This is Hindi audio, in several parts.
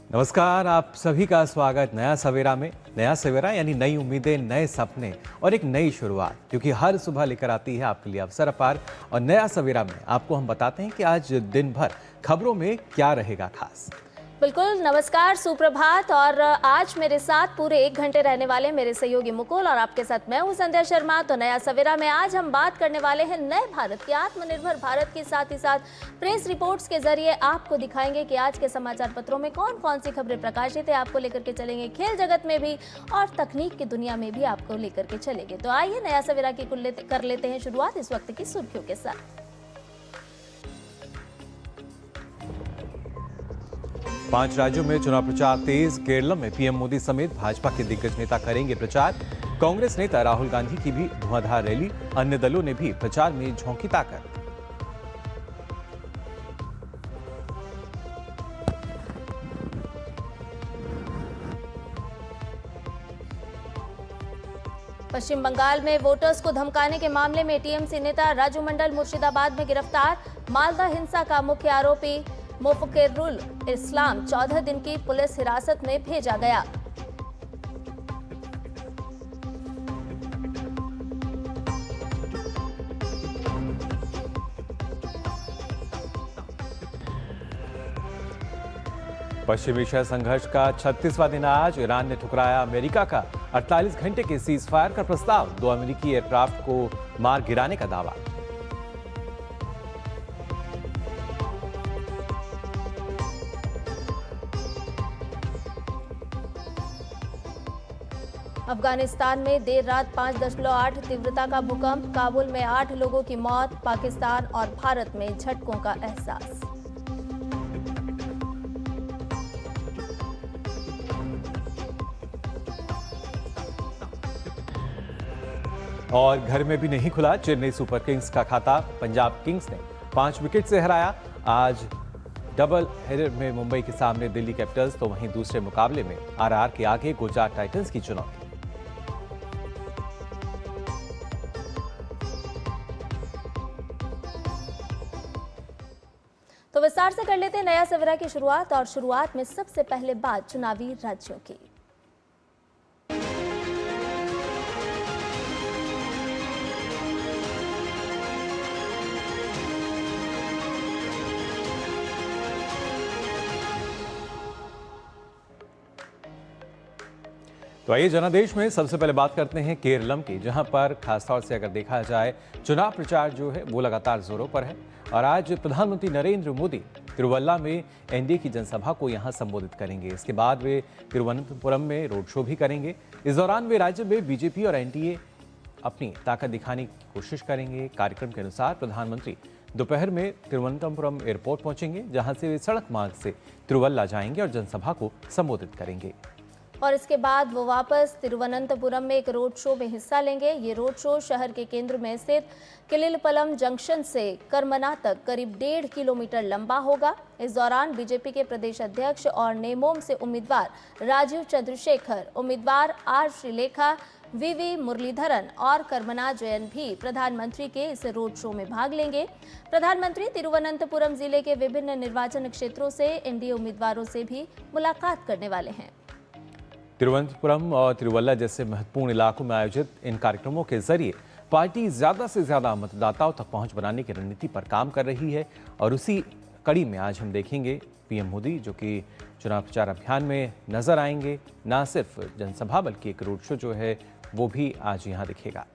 नमस्कार, आप सभी का स्वागत नया सवेरा में। नया सवेरा यानी नई उम्मीदें, नए सपने और एक नई शुरुआत, क्योंकि हर सुबह लेकर आती है आपके लिए अवसर अपार। और नया सवेरा में आपको हम बताते हैं कि आज दिन भर खबरों में क्या रहेगा खास। बिल्कुल, नमस्कार, सुप्रभात। और आज मेरे साथ पूरे 1 घंटे रहने वाले मेरे सहयोगी मुकुल और आपके साथ मैं हूं संध्या शर्मा। तो नया सवेरा में आज हम बात करने वाले हैं नए भारत के, आत्मनिर्भर भारत के, साथ ही साथ प्रेस रिपोर्ट्स के जरिए आपको दिखाएंगे कि आज के समाचार पत्रों में कौन कौन सी खबरें प्रकाशित है। आपको लेकर के चलेंगे खेल जगत में भी और तकनीक की दुनिया में भी आपको लेकर के चलेंगे। तो आइए नया सवेरा की कर लेते हैं शुरुआत इस वक्त की सुर्खियों के साथ। 5 राज्यों में चुनाव प्रचार तेज। केरल में पीएम मोदी समेत भाजपा के दिग्गज नेता करेंगे प्रचार। कांग्रेस नेता राहुल गांधी की भी धुआंधार रैली। अन्य दलों ने भी प्रचार में झोंकी ताकत। पश्चिम बंगाल में वोटर्स को धमकाने के मामले में टीएमसी नेता राजू मंडल मुर्शिदाबाद में गिरफ्तार। मालदा हिंसा का मुख्य आरोपी मुफक्किरुल इस्लाम 14 दिन की पुलिस हिरासत में भेजा गया। पश्चिम एशिया संघर्ष का 36वां दिन आज। ईरान ने ठुकराया अमेरिका का 48 घंटे के सीज फायर का प्रस्ताव। 2 अमेरिकी एयरक्राफ्ट को मार गिराने का दावा। अफगानिस्तान में देर रात 5.8 तीव्रता का भूकंप। काबुल में 8 लोगों की मौत। पाकिस्तान और भारत में झटकों का एहसास। और घर में भी नहीं खुला चेन्नई सुपर किंग्स का खाता। पंजाब किंग्स ने 5 विकेट से हराया। आज डबल हेडर में मुंबई के सामने दिल्ली कैपिटल्स, तो वहीं दूसरे मुकाबले में आरआर के आगे गुजरात टाइटंस की चुनौती। तो विस्तार से कर लेते हैं नया सवेरा की शुरुआत। और शुरुआत में सबसे पहले बात चुनावी राज्यों की। तो आइए जनादेश में सबसे पहले बात करते हैं केरलम की, जहां पर खासतौर से अगर देखा जाए चुनाव प्रचार जो है वो लगातार जोरों पर है। और आज प्रधानमंत्री नरेंद्र मोदी तिरुवल्ला में एनडीए की जनसभा को यहां संबोधित करेंगे। इसके बाद वे तिरुवनंतपुरम में रोड शो भी करेंगे। इस दौरान वे राज्य में बीजेपी और एनडीए अपनी ताकत दिखाने की कोशिश करेंगे। कार्यक्रम के अनुसार प्रधानमंत्री दोपहर में तिरुवनंतपुरम एयरपोर्ट पहुंचेंगे, जहां से वे सड़क मार्ग से तिरुवल्ला जाएंगे और जनसभा को संबोधित करेंगे। और इसके बाद वो वापस तिरुवनंतपुरम में एक रोड शो में हिस्सा लेंगे। ये रोड शो शहर के केंद्र में स्थित किलिलपलम जंक्शन से करमना तक करीब 1.5 किलोमीटर लंबा होगा। इस दौरान बीजेपी के प्रदेश अध्यक्ष और नेमोम से उम्मीदवार राजीव चंद्रशेखर, उम्मीदवार आर श्रीलेखा, वीवी मुरलीधरन और करमना जयन भी प्रधानमंत्री के इस रोड शो में भाग लेंगे। प्रधानमंत्री तिरुवनंतपुरम जिले के विभिन्न निर्वाचन क्षेत्रों से एनडीए उम्मीदवारों से भी मुलाकात करने वाले हैं। तिरुवनंतपुरम और तिरुवल्ला जैसे महत्वपूर्ण इलाकों में आयोजित इन कार्यक्रमों के जरिए पार्टी ज्यादा से ज्यादा मतदाताओं तक पहुंच बनाने की रणनीति पर काम कर रही है। और उसी कड़ी में आज हम देखेंगे पीएम मोदी, जो कि चुनाव प्रचार अभियान में नजर आएंगे। न सिर्फ जनसभा बल्कि एक रोड शो जो है वो भी आज यहां दिखेगा।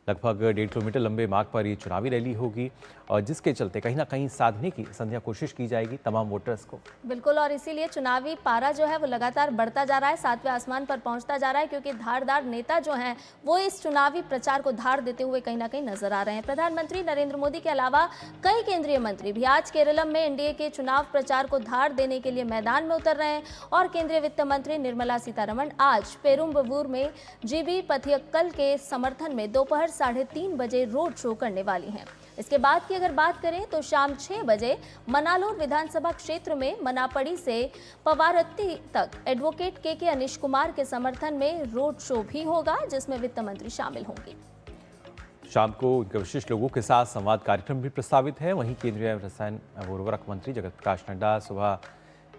लगभग 1.5 किलोमीटर लंबे मार्ग पर ये चुनावी रैली होगी, और जिसके चलते कहीं ना कहीं साधने की संध्या कोशिश की जाएगी तमाम वोटर्स को। बिल्कुल, और इसीलिए चुनावी पारा जो है वो लगातार बढ़ता जा रहा है, 7वें आसमान पर पहुंचता जा रहा है, क्योंकि धारदार नेता जो हैं वो इस चुनावी प्रचार को धार देते हुए कहीं ना कहीं नजर आ रहे हैं। प्रधानमंत्री नरेंद्र मोदी के अलावा कई केंद्रीय मंत्री भी आज केरलम में एनडीए के चुनाव प्रचार को धार देने के लिए मैदान में उतर रहे हैं। और केंद्रीय वित्त मंत्री निर्मला सीतारमण आज पेरुम्बवूर में जीबी पथियक्कल के समर्थन में दोपहर 3:30 बजे रोड शो करने वाली हैं। इसके बाद की अगर बात करें तो शाम 6 बजे मनालोर विधानसभा क्षेत्र में मनापड़ी से पवारत्ती तक एडवोकेट के अनिश कुमार के समर्थन में रोड शो भी होगा, जिसमें वित्त मंत्री शामिल होंगे। शाम को उनके विशिष्ट लोगों के साथ संवाद कार्यक्रम भी प्रस्तावित है। वहीं केंद्रीय रसायन व उर्वरक मंत्री जगत प्रकाश नड्डा सुबह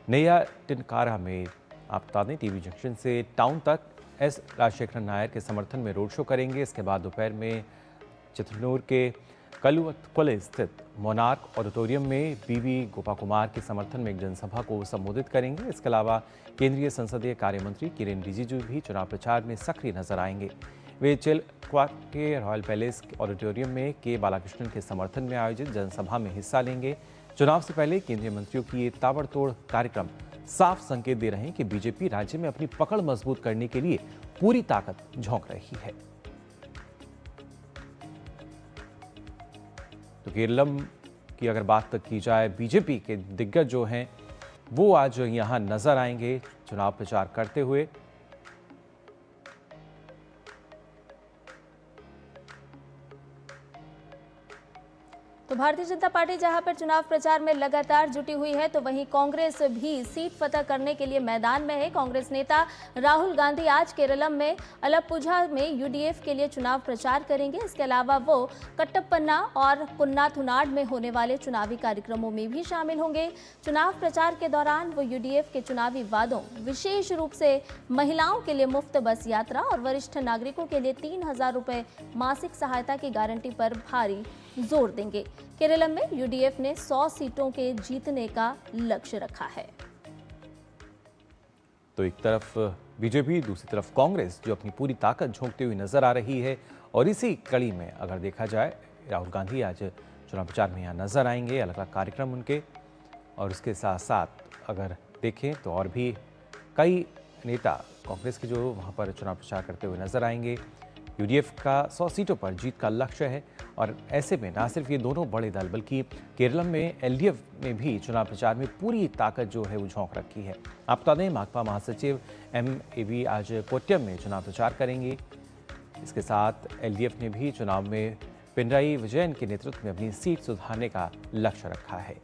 नैया टिनकारा में आप बता दें टीवी जंक्शन से टाउन तक एस राजशेखर नायर के समर्थन में रोड शो करेंगे। इसके बाद दोपहर में चित्रनूर के कलुवतकुले स्थित मोनार्क ऑडिटोरियम में बीवी गोपा कुमार के समर्थन में एक जनसभा को संबोधित करेंगे। इसके अलावा केंद्रीय संसदीय कार्य मंत्री किरेन रिजिजू भी चुनाव प्रचार में सक्रिय नजर आएंगे। वे चिलक्वाट के रॉयल पैलेस ऑडिटोरियम में के बालाकृष्णन के समर्थन में आयोजित जनसभा में हिस्सा लेंगे। चुनाव से पहले केंद्रीय मंत्रियों की ये ताबड़तोड़ कार्यक्रम साफ संकेत दे रहे हैं कि बीजेपी राज्य में अपनी पकड़ मजबूत करने के लिए पूरी ताकत झोंक रही है। तो केरलम की अगर बात तक की जाए, बीजेपी के दिग्गज जो हैं वो आज यहां नजर आएंगे चुनाव प्रचार करते हुए। तो भारतीय जनता पार्टी जहां पर चुनाव प्रचार में लगातार जुटी हुई है, तो वहीं कांग्रेस भी सीट फतह करने के लिए मैदान में है। कांग्रेस नेता राहुल गांधी आज केरलम में अलपुझा में यूडीएफ के लिए चुनाव प्रचार करेंगे। इसके अलावा वो कट्टप्पन्ना और कुन्नाथुनाड में होने वाले चुनावी कार्यक्रमों में भी शामिल होंगे। चुनाव प्रचार के दौरान वो यूडीएफ के चुनावी वादों, विशेष रूप से महिलाओं के लिए मुफ्त बस यात्रा और वरिष्ठ नागरिकों के लिए 3,000 रुपये मासिक सहायता की गारंटी पर भारी जोर देंगे। केरलम में यूडीएफ ने 100 सीटों के जीतने का लक्ष्य रखा है। तो एक तरफ बीजेपी, दूसरी तरफ कांग्रेस जो अपनी पूरी ताकत झोंकती हुई नजर आ रही है। और इसी कड़ी में अगर देखा जाए, राहुल गांधी आज चुनाव प्रचार में यहाँ नजर आएंगे, अलग अलग कार्यक्रम उनके। और उसके साथ साथ अगर देखें तो और भी कई नेता कांग्रेस के जो वहाँ पर चुनाव प्रचार करते हुए नजर आएंगे। यूडीएफ का 100 सीटों पर जीत का लक्ष्य है। और ऐसे में न सिर्फ ये दोनों बड़े दल बल्कि केरलम में एलडीएफ ने भी चुनाव प्रचार में पूरी ताकत जो है वो झोंक रखी है। आप बता दें माकपा महासचिव एमएवी आज कोट्यम में चुनाव प्रचार करेंगे। इसके साथ एलडीएफ ने भी चुनाव में पिनराई विजयन के नेतृत्व में अपनी सीट सुधारने का लक्ष्य रखा है।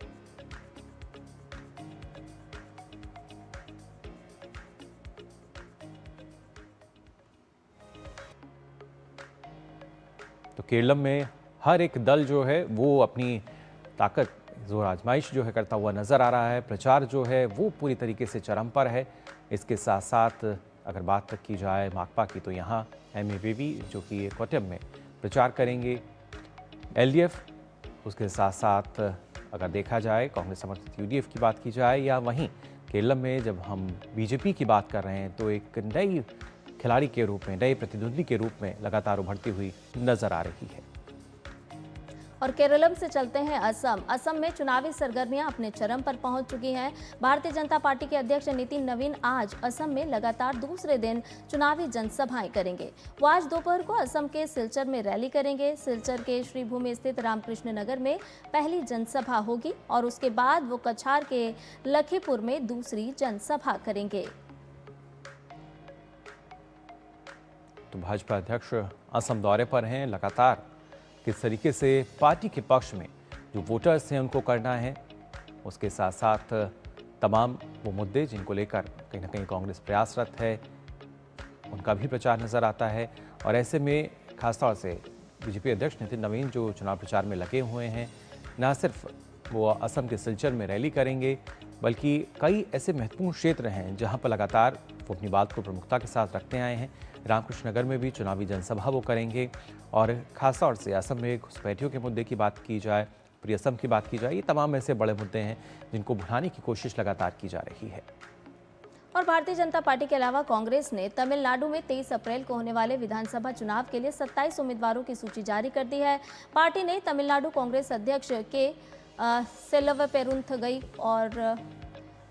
तो केरलम में हर एक दल जो है वो अपनी ताकत जोर आजमाइश जो है करता हुआ नजर आ रहा है। प्रचार जो है वो पूरी तरीके से चरम पर है। इसके साथ साथ अगर बात तक की जाए माकपा की, तो यहाँ एमएवीवी जो कि कोट्यम में प्रचार करेंगे। एलडीएफ, उसके साथ साथ अगर देखा जाए कांग्रेस समर्थित यूडीएफ की बात की जाए, या वहीं केरलम में जब हम बीजेपी की बात कर रहे हैं तो एक नई खिलाड़ी के रूप में, नए प्रतिद्वंदी के रूप में लगातार उभरती हुई नजर आ रही है। और केरलम से चलते हैं असम। असम में चुनावी सरगर्मियां अपने चरम पर पहुंच चुकी हैं। भारतीय जनता पार्टी के अध्यक्ष नितिन नवीन आज असम में लगातार दूसरे दिन चुनावी जनसभाएं करेंगे। वो आज दोपहर को असम के सिलचर में रैली करेंगे। सिलचर के श्रीभूमि स्थित रामकृष्ण नगर में पहली जनसभा होगी और उसके बाद वो कछार के लखीपुर में दूसरी जनसभा करेंगे। तो भाजपा अध्यक्ष असम दौरे पर हैं। लगातार किस तरीके से पार्टी के पक्ष में जो वोटर्स हैं उनको करना है, उसके साथ साथ तमाम वो मुद्दे जिनको लेकर कहीं ना कहीं कांग्रेस प्रयासरत है, उनका भी प्रचार नजर आता है। और ऐसे में खासतौर से बीजेपी अध्यक्ष नितिन नवीन जो चुनाव प्रचार में लगे हुए हैं, न सिर्फ वो असम के सिलचर में रैली करेंगे बल्कि कई ऐसे महत्वपूर्ण क्षेत्र हैं जहां पर लगातार वो अपनी बात को प्रमुखता के साथ रखते आए हैं। रामकृष्ण नगर में भी चुनावी जनसभा वो करेंगे। और खासतौर से असम में घुसपैठियों के मुद्दे की बात की जाए, पूरी असम की बात की जाए, ये तमाम ऐसे बड़े मुद्दे हैं जिनको भुनाने की कोशिश लगातार की जा रही है। और भारतीय जनता पार्टी के अलावा कांग्रेस ने तमिलनाडु में 23 अप्रैल को होने वाले विधानसभा चुनाव के लिए 27 उम्मीदवारों की सूची जारी कर दी है। पार्टी ने तमिलनाडु कांग्रेस अध्यक्ष के सेल्व पेरुंथगई और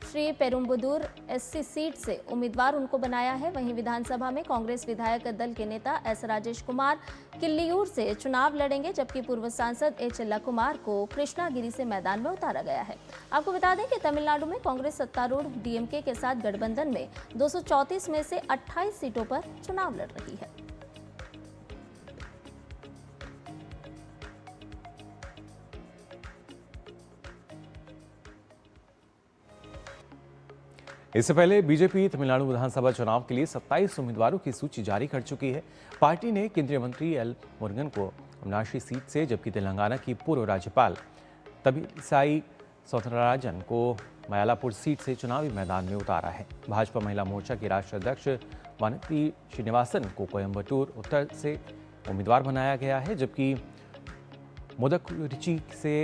श्री पेरुम्बुदूर एससी सीट से उम्मीदवार उनको बनाया है। वहीं विधानसभा में कांग्रेस विधायक दल के नेता एस राजेश कुमार किल्लियूर से चुनाव लड़ेंगे, जबकि पूर्व सांसद एच लकुमार को कृष्णागिरी से मैदान में उतारा गया है। आपको बता दें कि तमिलनाडु में कांग्रेस सत्तारूढ़ डीएमके के साथ गठबंधन में 234 में से 28 सीटों पर चुनाव लड़ रही है। इससे पहले बीजेपी तमिलनाडु विधानसभा चुनाव के लिए 27 उम्मीदवारों की सूची जारी कर चुकी है। पार्टी ने केंद्रीय मंत्री एल मुरुगन को अविनाशी सीट से, जबकि तेलंगाना की पूर्व राज्यपाल तमिलिसाई सौंदरराजन को मयालापुर सीट से चुनावी मैदान में उतारा है। भाजपा महिला मोर्चा की राष्ट्रीय अध्यक्ष वानती श्रीनिवासन को कोयम्बटूर उत्तर से उम्मीदवार बनाया गया है, जबकि मोदकुरिची से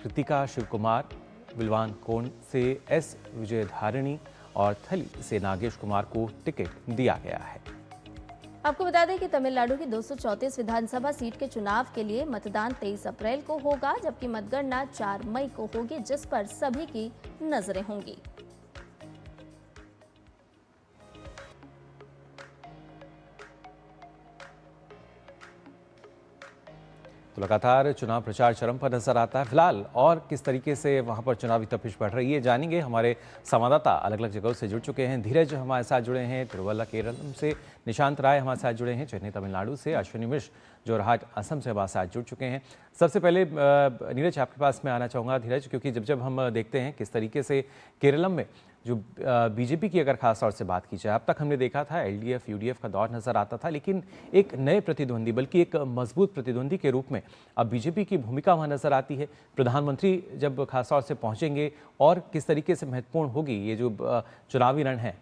कृतिका शिवकुमार, विलवान कोण से एस विजयधारिणी और थली से नागेश कुमार को टिकट दिया गया है। आपको बता दें कि तमिलनाडु की 234 विधानसभा सीट के चुनाव के लिए मतदान 23 अप्रैल को होगा, जबकि मतगणना 4 मई को होगी, जिस पर सभी की नजरें होंगी। तो लगातार चुनाव प्रचार चरम पर नजर आता है फिलहाल, और किस तरीके से वहां पर चुनावी तपिश बढ़ रही है जानेंगे। हमारे संवाददाता अलग अलग जगहों से जुड़ चुके हैं। धीरज हमारे साथ जुड़े हैं तिरुवल्ला केरल से, निशांत राय हमारे साथ जुड़े हैं चेन्नई तमिलनाडु से, अश्विनी मिश्र जोरहाट असम से हमारे साथ जुड़ चुके हैं। सबसे पहले नीरज आपके पास मैं आना चाहूँगा धीरज, क्योंकि जब हम देखते हैं किस तरीके से केरलम में जो बीजेपी की अगर खास तौर से बात की जाए, अब तक हमने देखा था एलडीएफ यूडीएफ का दौर नजर आता था, लेकिन एक नए प्रतिद्वंदी, बल्कि एक मजबूत प्रतिद्वंदी के रूप में अब बीजेपी की भूमिका वहां नजर आती है। प्रधानमंत्री जब खास तौर से पहुंचेंगे और किस तरीके से महत्वपूर्ण होगी ये जो चुनावी रण है।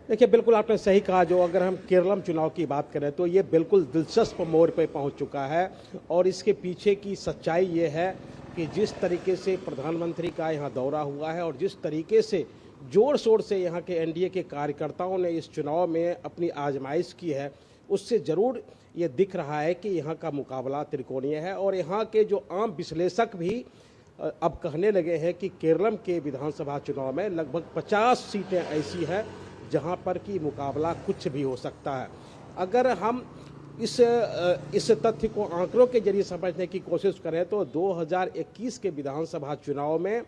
देखिए, बिल्कुल आपने सही कहा। जो अगर हम केरलम चुनाव की बात करें तो ये बिल्कुल दिलचस्प मोड़ पे पहुंच चुका है, और इसके पीछे की सच्चाई ये है कि जिस तरीके से प्रधानमंत्री का यहाँ दौरा हुआ है और जिस तरीके से जोर शोर से यहाँ के एनडीए के कार्यकर्ताओं ने इस चुनाव में अपनी आजमाइश की है, उससे ज़रूर ये दिख रहा है कि यहाँ का मुकाबला त्रिकोणीय है। और यहाँ के जो आम विश्लेषक भी अब कहने लगे हैं कि केरलम के विधानसभा चुनाव में लगभग 50 सीटें ऐसी हैं जहां पर कि मुकाबला कुछ भी हो सकता है। अगर हम इस तथ्य को आंकड़ों के जरिए समझने की कोशिश करें तो 2021 के विधानसभा चुनाव में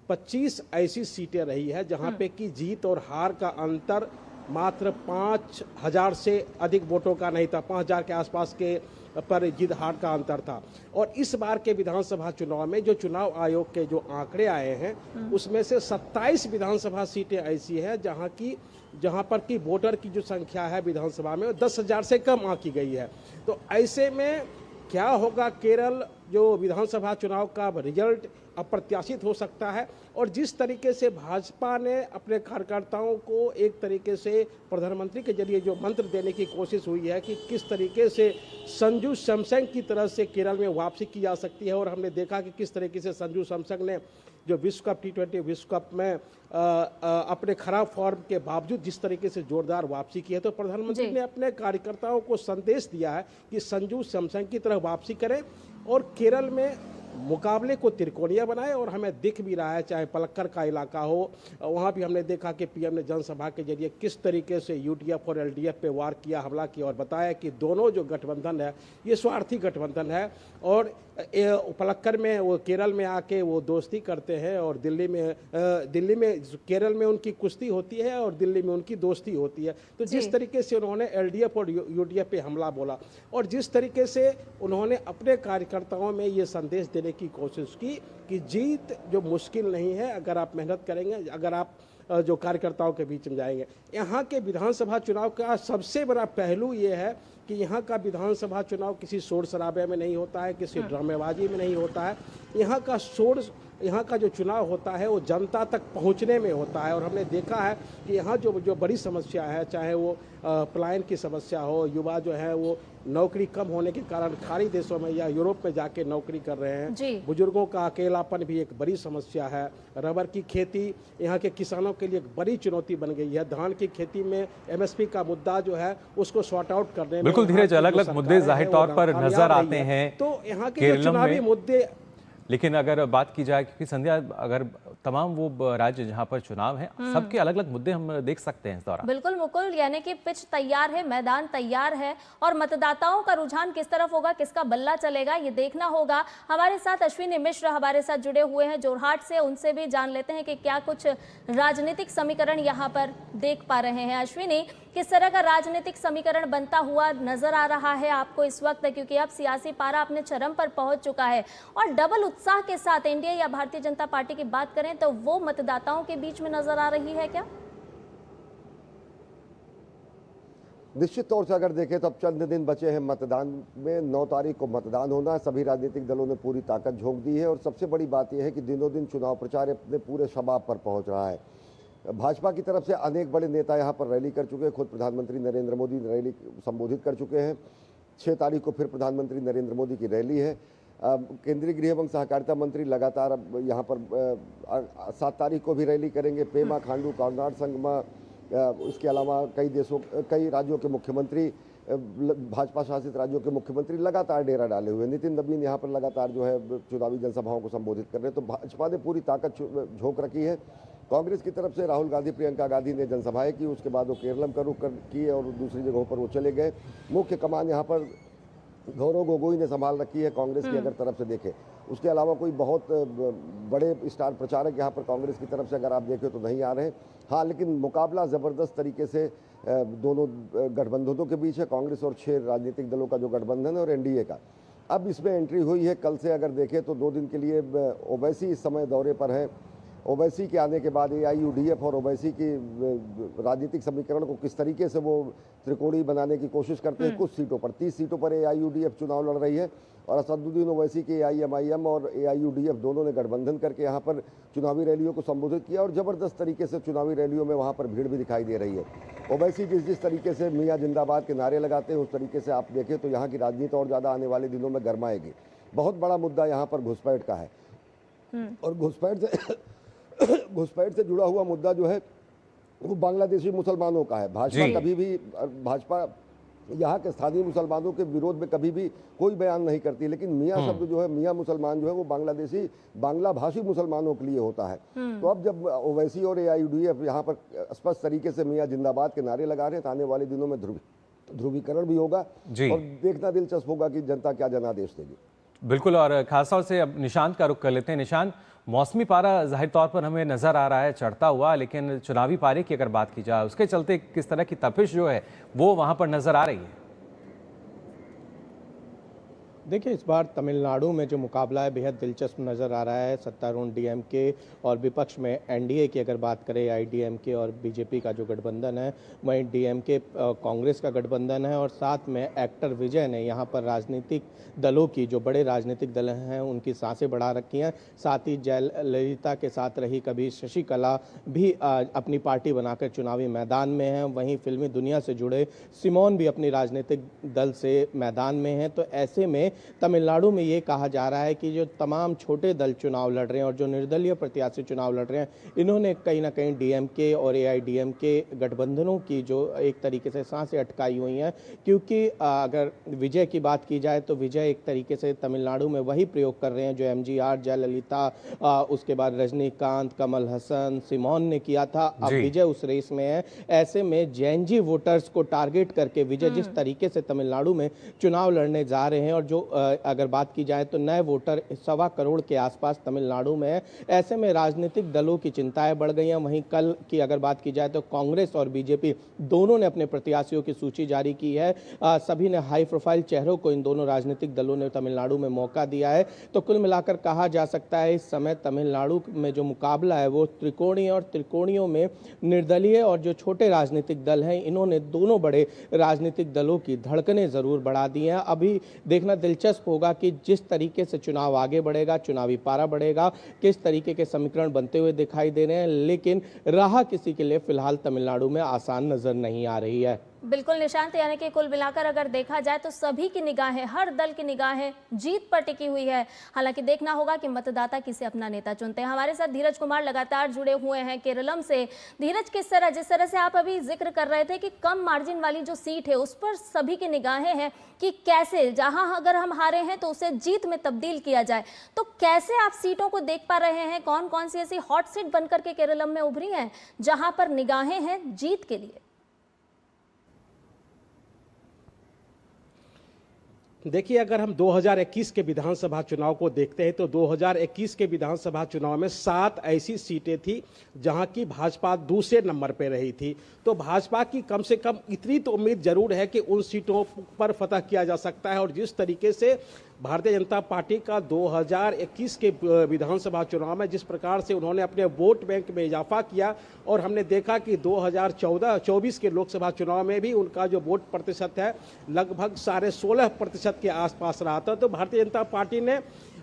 25 ऐसी सीटें रही है जहां पे कि जीत और हार का अंतर मात्र 5000 से अधिक वोटों का नहीं था, 5000 के आसपास के पर जीत हार का अंतर था। और इस बार के विधानसभा चुनाव में जो चुनाव आयोग के जो आंकड़े आए हैं उसमें से 27 विधानसभा सीटें ऐसी हैं जहां पर की वोटर की जो संख्या है विधानसभा में 10,000 से कम आंकी गई है। तो ऐसे में क्या होगा, केरल जो विधानसभा चुनाव का रिजल्ट अप्रत्याशित हो सकता है। और जिस तरीके से भाजपा ने अपने कार्यकर्ताओं को एक तरीके से प्रधानमंत्री के जरिए जो मंत्र देने की कोशिश हुई है कि किस तरीके से संजू सैमसंग की तरह से केरल में वापसी की जा सकती है, और हमने देखा कि किस तरीके से संजू सैमसंग ने जो विश्व कप T20 विश्व कप में अपने खराब फॉर्म के बावजूद जिस तरीके से जोरदार वापसी की है, तो प्रधानमंत्री ने अपने कार्यकर्ताओं को संदेश दिया है कि संजू सैमसंग की तरह वापसी करें और केरल में मुकाबले को त्रिकोणीय बनाए। और हमें दिख भी रहा है, चाहे पलक्कड़ का इलाका हो, वहाँ भी हमने देखा कि पीएम ने जनसभा के जरिए किस तरीके से यूडीएफ और एलडीएफ पे वार किया, हमला किया, और बताया कि दोनों जो गठबंधन है ये स्वार्थी गठबंधन है, और पलक्कड़ में वो केरल में आके वो दोस्ती करते हैं, और दिल्ली में केरल में उनकी कुश्ती होती है और दिल्ली में उनकी दोस्ती होती है। तो जिस तरीके से उन्होंने एलडीएफ और यूडीएफ पे हमला बोला, और जिस तरीके से उन्होंने अपने कार्यकर्ताओं में ये संदेश देने की कोशिश की कि जीत जो मुश्किल नहीं है, अगर आप मेहनत करेंगे, अगर आप जो कार्यकर्ताओं के बीच में जाएंगे। यहाँ के विधानसभा चुनाव का सबसे बड़ा पहलू ये है कि यहाँ का विधानसभा चुनाव किसी शोर शराबे में नहीं होता है, किसी ड्रामेबाजी में नहीं होता है। यहाँ का जो चुनाव होता है वो जनता तक पहुँचने में होता है। और हमने देखा है कि यहाँ जो बड़ी समस्या है, चाहे वो पलायन की समस्या हो, युवा जो है वो नौकरी कम होने के कारण खाड़ी देशों में या यूरोप में जाके नौकरी कर रहे हैं, बुजुर्गों का अकेलापन भी एक बड़ी समस्या है, रबर की खेती यहाँ के किसानों के लिए एक बड़ी चुनौती बन गई है, धान की खेती में एमएसपी का मुद्दा जो है उसको सॉर्ट आउट करने में बिल्कुल धीरज अलग अलग मुद्दे जाहिर तौर पर नजर आते हैं तो यहाँ के चुनावी मुद्दे। लेकिन अगर बात की जाए, क्योंकि संध्या अगर तमाम वो राज्य जहां पर चुनाव है सबके अलग अलग मुद्दे हम देख सकते हैं इस दौरान। बिल्कुल मुकुल, यानी कि पिच तैयार है, मैदान तैयार है, और मतदाताओं का रुझान किस तरफ होगा, किसका बल्ला चलेगा, ये देखना होगा। हमारे साथ अश्विनी मिश्र हमारे साथ जुड़े हुए हैं जोरहाट से, उनसे भी जान लेते हैं कि क्या कुछ राजनीतिक समीकरण यहाँ पर देख पा रहे हैं। अश्विनी, किस तरह का राजनीतिक समीकरण बनता हुआ नजर आ रहा है आपको इस वक्त, क्योंकि अब सियासी पारा अपने चरम पर पहुंच चुका है और डबल उत्साह के साथ एनडीए या भारतीय जनता पार्टी की बात करें तो वो मतदाताओं के बीच में नजर आ रही है क्या? निश्चित तौर से अगर देखें तो अब चंद दिन बचे हैं मतदान में। 9 तारीख को मतदान होना है। सभी राजनीतिक दलों ने पूरी ताकत झोंक दी है और सबसे बड़ी बात यह है कि दिनों दिन चुनाव प्रचार अपने पूरे शबाब पर पहुंच रहा है। भाजपा की तरफ से अनेक बड़े नेता यहां पर रैली कर चुके हैं। खुद प्रधानमंत्री नरेंद्र मोदी रैली संबोधित कर चुके हैं। 6 तारीख को फिर प्रधानमंत्री नरेंद्र मोदी की रैली है। केंद्रीय गृह एवं सहकारिता मंत्री लगातार अब यहाँ पर 7 तारीख को भी रैली करेंगे। पेमा खांडू, कॉर्नाड संगमा, इसके अलावा कई राज्यों के मुख्यमंत्री, भाजपा शासित राज्यों के मुख्यमंत्री लगातार डेरा डाले हुए। नितिन नवीन यहाँ पर लगातार जो है चुनावी जनसभाओं को संबोधित कर रहे हैं। तो भाजपा ने पूरी ताकत झोंक रखी है। कांग्रेस की तरफ से राहुल गांधी, प्रियंका गांधी ने जनसभाएं की, उसके बाद वो केरलम का रुख किए और दूसरी जगहों पर वो चले गए। मुख्य कमान यहाँ पर गौरव गोगोई ने संभाल रखी है कांग्रेस की अगर तरफ से देखें। उसके अलावा कोई बहुत बड़े स्टार प्रचारक यहाँ पर कांग्रेस की तरफ से अगर आप देखें तो नहीं आ रहे। हाँ, लेकिन मुकाबला ज़बरदस्त तरीके से दोनों गठबंधनों के बीच है। कांग्रेस और 6 राजनीतिक दलों का जो गठबंधन है और एनडीए का अब इसमें एंट्री हुई है। कल से अगर देखें तो 2 दिन के लिए ओवैसी इस समय दौरे पर है। ओवैसी के आने के बाद एआईयूडीएफ और ओवैसी की राजनीतिक समीकरण को किस तरीके से वो त्रिकोणीय बनाने की कोशिश करते हैं। कुछ सीटों पर 30 सीटों पर एआईयूडीएफ चुनाव लड़ रही है और असदुद्दीन ओवैसी के एआईएमआईएम और एआईयूडीएफ दोनों ने गठबंधन करके यहाँ पर चुनावी रैलियों को संबोधित किया और ज़बरदस्त तरीके से चुनावी रैलियों में वहाँ पर भीड़ भी दिखाई दे रही है। ओवैसी जिस तरीके से मियाँ जिंदाबाद के नारे लगाते हैं उस तरीके से आप देखें तो यहाँ की राजनीति और ज़्यादा आने वाले दिनों में गरमाएगी। बहुत बड़ा मुद्दा यहाँ पर घुसपैठ का है और घुसपैठ से जुड़ा हुआ मुद्दा जो है वो बांग्लादेशी मुसलमानों का है। भाजपा यहाँ के स्थानीय मुसलमानों के विरोध में कभी भी कोई बयान नहीं करती, लेकिन मियाँ शब्द जो है, मियाँ मुसलमान जो है वो बांग्ला भाषी मुसलमानों के लिए होता है। तो अब जब ओवैसी और एआईयूडीएफ यहाँ पर स्पष्ट तरीके से मियाँ जिंदाबाद के नारे लगा रहे हैं तो आने वाले दिनों में ध्रुवीकरण भी होगा और देखना दिलचस्प होगा कि जनता क्या जनादेश देगी। बिल्कुल, और खासतौर से अब निशांत का रुख कर लेते हैं। निशांत, मौसमी पारा जाहिर तौर पर हमें नजर आ रहा है चढ़ता हुआ, लेकिन चुनावी पारे की अगर बात की जाए उसके चलते किस तरह की तपिश जो है वो वहां पर नजर आ रही है? देखिए, इस बार तमिलनाडु में जो मुकाबला है बेहद दिलचस्प नज़र आ रहा है। सत्तारूढ़ डीएमके और विपक्ष में एनडीए की अगर बात करें, आईडीएमके और बीजेपी का जो गठबंधन है, वहीं डीएमके कांग्रेस का गठबंधन है और साथ में एक्टर विजय ने यहाँ पर राजनीतिक दलों की, जो बड़े राजनीतिक दल हैं उनकी सांसें बढ़ा रखी हैं। साथ ही जयललिता के साथ रही कभी शशिकला भी अपनी पार्टी बनाकर चुनावी मैदान में हैं। वहीं फिल्मी दुनिया से जुड़े सिमोन भी अपनी राजनीतिक दल से मैदान में हैं। तो ऐसे में तमिलनाडु में ये कहा जा रहा है कि जो तमाम छोटे दल चुनाव लड़ रहे हैं और जो निर्दलीय प्रत्याशी चुनाव लड़ रहे हैं, इन्होंने कहीं ना कहीं डीएमके और एआईडीएमके गठबंधनों की जो एक तरीके से सांसें अटकाई हुई हैं। क्योंकि अगर विजय की बात की जाए तो विजय एक तरीके से तमिलनाडु में वही प्रयोग कर रहे हैं जो एमजीआर, जयललिता, उसके बाद रजनीकांत, कमल हसन, सिमोन ने किया था। अब विजय उस रेस में है। ऐसे में जैनजी वोटर्स को टारगेट करके विजय जिस तरीके से तमिलनाडु में चुनाव लड़ने जा रहे हैं और जो अगर बात की जाए तो नए वोटर 1.25 करोड़ के आसपास तमिलनाडु में है। ऐसे में राजनीतिक दलों की चिंताएं बढ़ गई हैं। वहीं कल की अगर बात की जाए तो कांग्रेस और बीजेपी दोनों ने अपने प्रत्याशियों की सूची जारी की है। सभी ने हाई प्रोफाइल चेहरों को इन दोनों राजनीतिक दलों ने तमिलनाडु में मौका दिया है। तो कुल मिलाकर कहा जा सकता है इस समय तमिलनाडु में जो मुकाबला है वो त्रिकोणीय, और त्रिकोणियों में निर्दलीय और जो छोटे राजनीतिक दल हैं, इन्होंने दोनों बड़े राजनीतिक दलों की धड़कनें जरूर बढ़ा दी हैं। अभी देखना दिलचस्प होगा कि जिस तरीके से चुनाव आगे बढ़ेगा, चुनावी पारा बढ़ेगा, किस तरीके के समीकरण बनते हुए दिखाई दे रहे हैं। लेकिन राह किसी के लिए फिलहाल तमिलनाडु में आसान नजर नहीं आ रही है। बिल्कुल निशांत, यानी कि कुल मिलाकर अगर देखा जाए तो सभी की निगाहें, हर दल की निगाहें जीत पर टिकी हुई है। हालांकि देखना होगा कि मतदाता किसे अपना नेता चुनते हैं। हमारे साथ धीरज कुमार लगातार जुड़े हुए हैं केरलम से। धीरज, जिस तरह से आप अभी जिक्र कर रहे थे कि कम मार्जिन वाली जो सीट है उस पर सभी की निगाहें हैं कि कैसे, जहां अगर हम हारे हैं तो उसे जीत में तब्दील किया जाए, तो कैसे आप सीटों को देख पा रहे हैं? कौन कौन सी ऐसी हॉट सीट बनकर के केरलम में उभरी हैं जहां पर निगाहें हैं जीत के लिए? देखिए, अगर हम 2021 के विधानसभा चुनाव को देखते हैं तो 2021 के विधानसभा चुनाव में 7 ऐसी सीटें थी जहां की भाजपा दूसरे नंबर पे रही थी। तो भाजपा की कम से कम इतनी तो उम्मीद जरूर है कि उन सीटों पर फतह किया जा सकता है। और जिस तरीके से भारतीय जनता पार्टी का 2021 के विधानसभा चुनाव में जिस प्रकार से उन्होंने अपने वोट बैंक में इजाफा किया, और हमने देखा कि 2024 के लोकसभा चुनाव में भी उनका जो वोट प्रतिशत है लगभग 16.5% के आसपास रहा था। तो भारतीय जनता पार्टी ने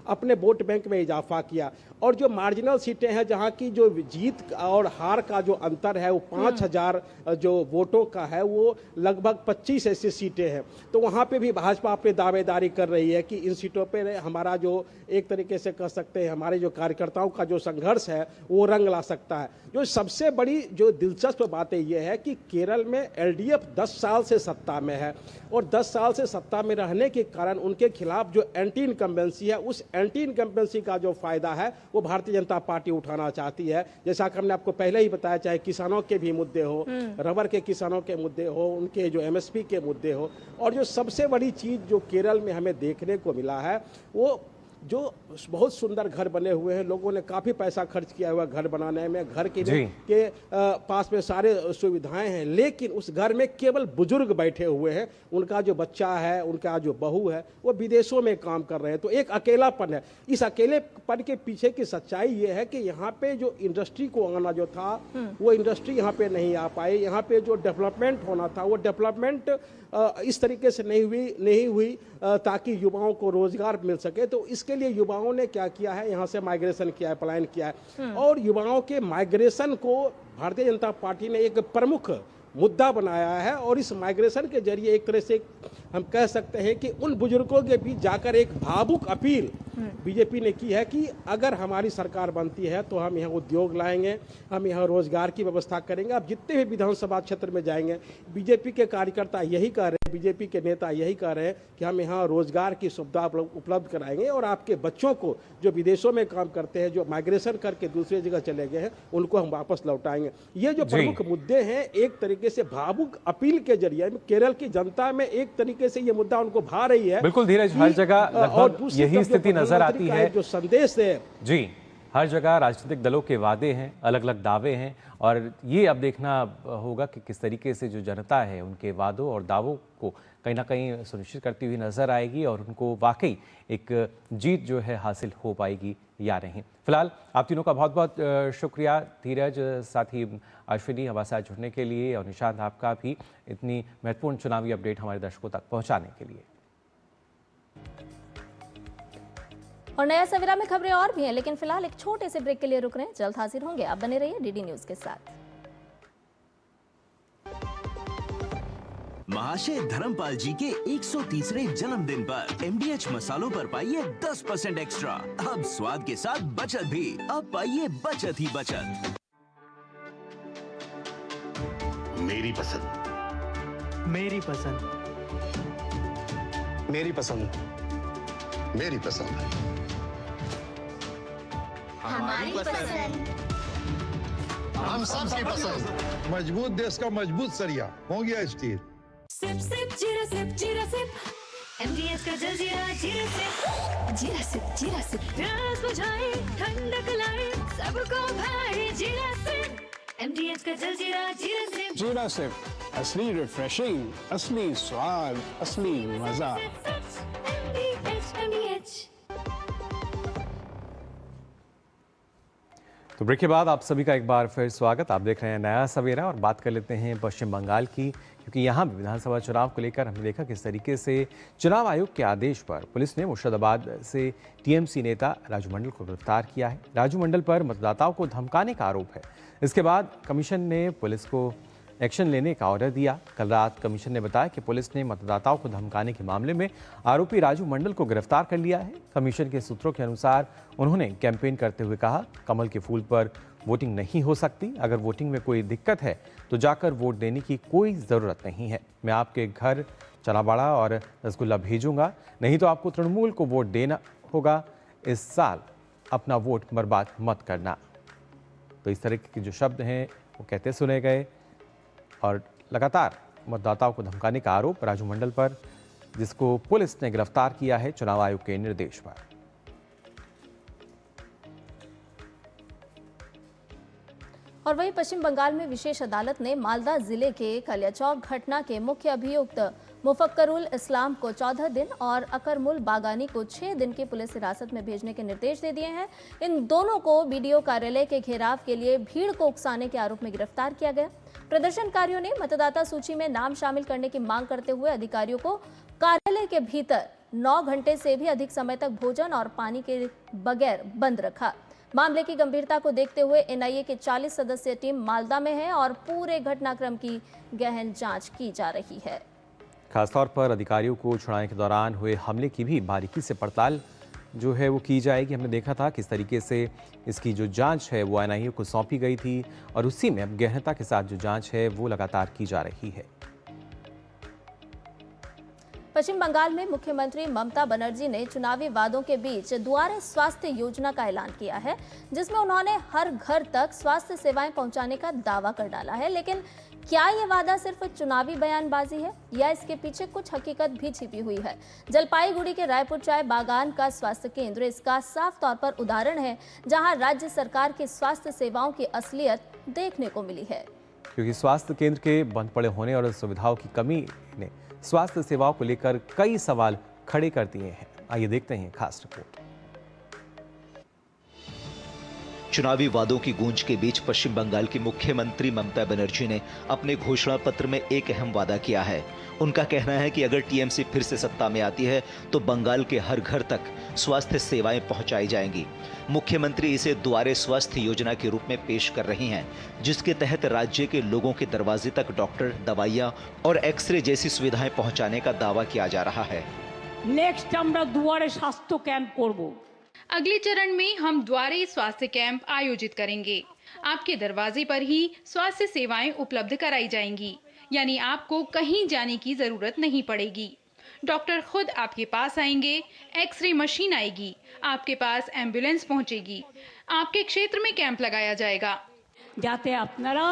अपने वोट बैंक में इजाफा किया, और जो मार्जिनल सीटें हैं जहां की जो जीत और हार का जो अंतर है वो 5000 जो वोटों का है, वो लगभग 25 ऐसी सीटें हैं। तो वहां पे भी भाजपा अपनी दावेदारी कर रही है कि इन सीटों पे हमारा जो एक तरीके से कह सकते हैं हमारे जो कार्यकर्ताओं का जो संघर्ष है वो रंग ला सकता है। जो सबसे बड़ी जो दिलचस्प बात ये है कि केरल में एलडीएफ 10 साल से सत्ता में है, और 10 साल से सत्ता में रहने के कारण उनके खिलाफ जो एंटी इनकम्बेंसी है, उस एंटी इनकम्बेंसी का जो फायदा है वो भारतीय जनता पार्टी उठाना चाहती है। जैसा कि हमने आपको पहले ही बताया, चाहे किसानों के भी मुद्दे हो, रबर के किसानों के मुद्दे हो, उनके जो एमएसपी के मुद्दे हो, और जो सबसे बड़ी चीज जो केरल में हमें देखने को मिला है वो जो बहुत सुंदर घर बने हुए हैं, लोगों ने काफ़ी पैसा खर्च किया हुआ घर बनाने में, घर के पास में सारे सुविधाएं हैं, लेकिन उस घर में केवल बुजुर्ग बैठे हुए हैं, उनका जो बच्चा है, उनका जो बहू है वो विदेशों में काम कर रहे हैं। तो एक अकेलापन है। इस अकेलेपन के पीछे की सच्चाई ये है कि यहाँ पे जो इंडस्ट्री को आना जो था वो इंडस्ट्री यहाँ पे नहीं आ पाई। यहाँ पे जो डेवलपमेंट होना था वो डेवलपमेंट इस तरीके से नहीं हुई ताकि युवाओं को रोजगार मिल सके। तो इसके लिए युवाओं ने क्या किया है, यहाँ से माइग्रेशन किया है, पलायन किया है, और युवाओं के माइग्रेशन को भारतीय जनता पार्टी ने एक प्रमुख मुद्दा बनाया है। और इस माइग्रेशन के जरिए एक तरह से हम कह सकते हैं कि उन बुजुर्गों के बीच जाकर एक भावुक अपील बीजेपी ने की है कि अगर हमारी सरकार बनती है तो हम यहाँ उद्योग लाएंगे, हम यहाँ रोजगार की व्यवस्था करेंगे। आप जितने भी विधानसभा क्षेत्र में जाएंगे, बीजेपी के कार्यकर्ता यही कह रहे हैं, बीजेपी के नेता यही कह रहे हैं कि हम यहाँ रोजगार की सुविधा उपलब्ध कराएंगे, और आपके बच्चों को जो विदेशों में काम करते हैं, जो माइग्रेशन करके दूसरी जगह चले गए हैं, उनको हम वापस लौटाएंगे। ये जो प्रमुख मुद्दे हैं, एक तरीके से भावुक अपील के जरिए केरल की जनता में एक तरीके से ये मुद्दा उनको भा रही है। बिल्कुल धीरज, हर जगह लगभग यही स्थिति नजर आती है। जो संदेश है जी, हर जगह राजनीतिक दलों के वादे हैं, अलग अलग दावे हैं, और ये अब देखना होगा कि किस तरीके से जो जनता है उनके वादों और दावों को कहीं ना कहीं सुनिश्चित करती हुई नजर आएगी, और उनको वाकई एक जीत जो है हासिल हो पाएगी या नहीं। फिलहाल आप तीनों का बहुत बहुत शुक्रिया, धीरज, साथ ही अश्विनी, हमारे साथ जुड़ने के लिए, और निशांत आपका भी इतनी महत्वपूर्ण चुनावी अपडेट हमारे दर्शकों तक पहुंचाने के लिए। और नया सवेरा में खबरें और भी हैं, लेकिन फिलहाल एक छोटे से ब्रेक के लिए रुक रहे हैं। जल्द हाजिर होंगे, आप बने रहिए डीडी न्यूज के साथ। महाशय धर्मपाल जी के 130वें जन्मदिन पर एमडीएच मसालों पर पाइए 10% एक्स्ट्रा। अब स्वाद के साथ बचत भी, अब पाइए बचत ही बचत। मेरी पसंद, मेरी पसंद, मेरी पसंद, मेरी पसंद, हमारी पसंद, हम सबकी पसंद। मजबूत देश का मजबूत सरिया हो गया स्टील। सिप सिप जीरा सिप, जीरा सिप, एमडीएच का जलजीरा जीरा सिप, जीरा सिप, जीरा सिप, प्यास बुझाए ठंडक लाए सबको भाए जीरा सिप, एमडीएच का जलजीरा जीरा सिप, जीरा सिप, असली रिफ्रेशिंग, असली स्वाद, असली मजा। तो ब्रेक के बाद आप सभी का एक बार फिर स्वागत। आप देख रहे हैं नया सवेरा, और बात कर लेते हैं पश्चिम बंगाल की, क्योंकि यहाँ भी विधानसभा चुनाव को लेकर हमने देखा किस तरीके से चुनाव आयोग के आदेश पर पुलिस ने मुर्शिदाबाद से टीएमसी नेता राजू मंडल को गिरफ्तार किया है। राजू मंडल पर मतदाताओं को धमकाने का आरोप है। इसके बाद कमीशन ने पुलिस को एक्शन लेने का ऑर्डर दिया। कल रात कमीशन ने बताया कि पुलिस ने मतदाताओं को धमकाने के मामले में आरोपी राजू मंडल को गिरफ्तार कर लिया है। कमीशन के सूत्रों के अनुसार उन्होंने कैंपेन करते हुए कहा, कमल के फूल पर वोटिंग नहीं हो सकती। अगर वोटिंग में कोई दिक्कत है तो जाकर वोट देने की कोई ज़रूरत नहीं है। मैं आपके घर चना बाड़ा और रसगुल्ला भेजूंगा, नहीं तो आपको तृणमूल को वोट देना होगा। इस साल अपना वोट बर्बाद मत करना। तो इस तरह के जो शब्द हैं वो कहते सुने गए, और लगातार मतदाताओं को धमकाने का आरोप राजू मंडल पर, जिसको पुलिस ने गिरफ्तार किया है चुनाव आयोग के निर्देश पर। और वहीं पश्चिम बंगाल में विशेष अदालत ने मालदा जिले के कलियाचौक घटना के मुख्य अभियुक्त मुफक्करुल इस्लाम को 14 दिन और अकरमुल बागानी को 6 दिन की पुलिस हिरासत में भेजने के निर्देश दे दिए हैं। इन दोनों को बीडीओ कार्यालय के घेराव के लिए भीड़ को उकसाने के आरोप में गिरफ्तार किया गया। प्रदर्शनकारियों ने मतदाता सूची में नाम शामिल करने की मांग करते हुए अधिकारियों को कार्यालय के भीतर 9 घंटे से भी अधिक समय तक भोजन और पानी के बगैर बंद रखा। मामले की गंभीरता को देखते हुए एनआईए की 40 सदस्यीय टीम मालदा में है और पूरे घटनाक्रम की गहन जांच की जा रही है। खासतौर पर अधिकारियों को चुनाव के दौरान हुए हमले की भी बारीकी से पड़ताल जो है वो की जाएगी। हमने देखा था किस तरीके से इसकी जो जांच है वो एनआईए को सौंपी गई थी और उसी में अब गहनता के साथ जो जांच है वो लगातार की जा रही है। पश्चिम बंगाल में मुख्यमंत्री ममता बनर्जी ने चुनावी वादों के बीच दुआरे स्वास्थ्य योजना का ऐलान किया है, जिसमें उन्होंने हर घर तक स्वास्थ्य सेवाएं पहुंचाने का दावा कर डाला है। लेकिन क्या ये वादा सिर्फ चुनावी बयानबाजी है या इसके पीछे कुछ हकीकत भी छिपी हुई है? जलपाईगुड़ी के रायपुर चाय बागान का स्वास्थ्य केंद्र इसका साफ तौर पर उदाहरण है, जहां राज्य सरकार की स्वास्थ्य सेवाओं की असलियत देखने को मिली है। क्योंकि स्वास्थ्य केंद्र के बंद पड़े होने और सुविधाओं की कमी ने स्वास्थ्य सेवाओं को लेकर कई सवाल खड़े कर दिए हैं। आइए देखते हैं खास रिपोर्ट। चुनावी वादों की गूंज के बीच पश्चिम बंगाल की मुख्यमंत्री ममता बनर्जी ने अपने घोषणा पत्र में एक अहम वादा किया है। उनका कहना है कि अगर टीएमसी फिर से सत्ता में आती है तो बंगाल के हर घर तक स्वास्थ्य सेवाएं पहुंचाई जाएंगी। मुख्यमंत्री इसे दुआरे स्वास्थ्य योजना के रूप में पेश कर रही हैं, जिसके तहत राज्य के लोगों के दरवाजे तक डॉक्टर, दवाइयां और एक्सरे जैसी सुविधाएं पहुंचाने का दावा किया जा रहा है। नेक्स्ट আমরা দুয়ারে স্বাস্থ্য ক্যাম্প করব। अगले चरण में हम द्वारे स्वास्थ्य कैंप आयोजित करेंगे। आपके दरवाजे पर ही स्वास्थ्य सेवाएं उपलब्ध कराई जाएंगी, यानी आपको कहीं जाने की जरूरत नहीं पड़ेगी। डॉक्टर खुद आपके पास आएंगे, एक्सरे मशीन आएगी, आपके पास एम्बुलेंस पहुंचेगी, आपके क्षेत्र में कैंप लगाया जाएगा। जाते अपनारा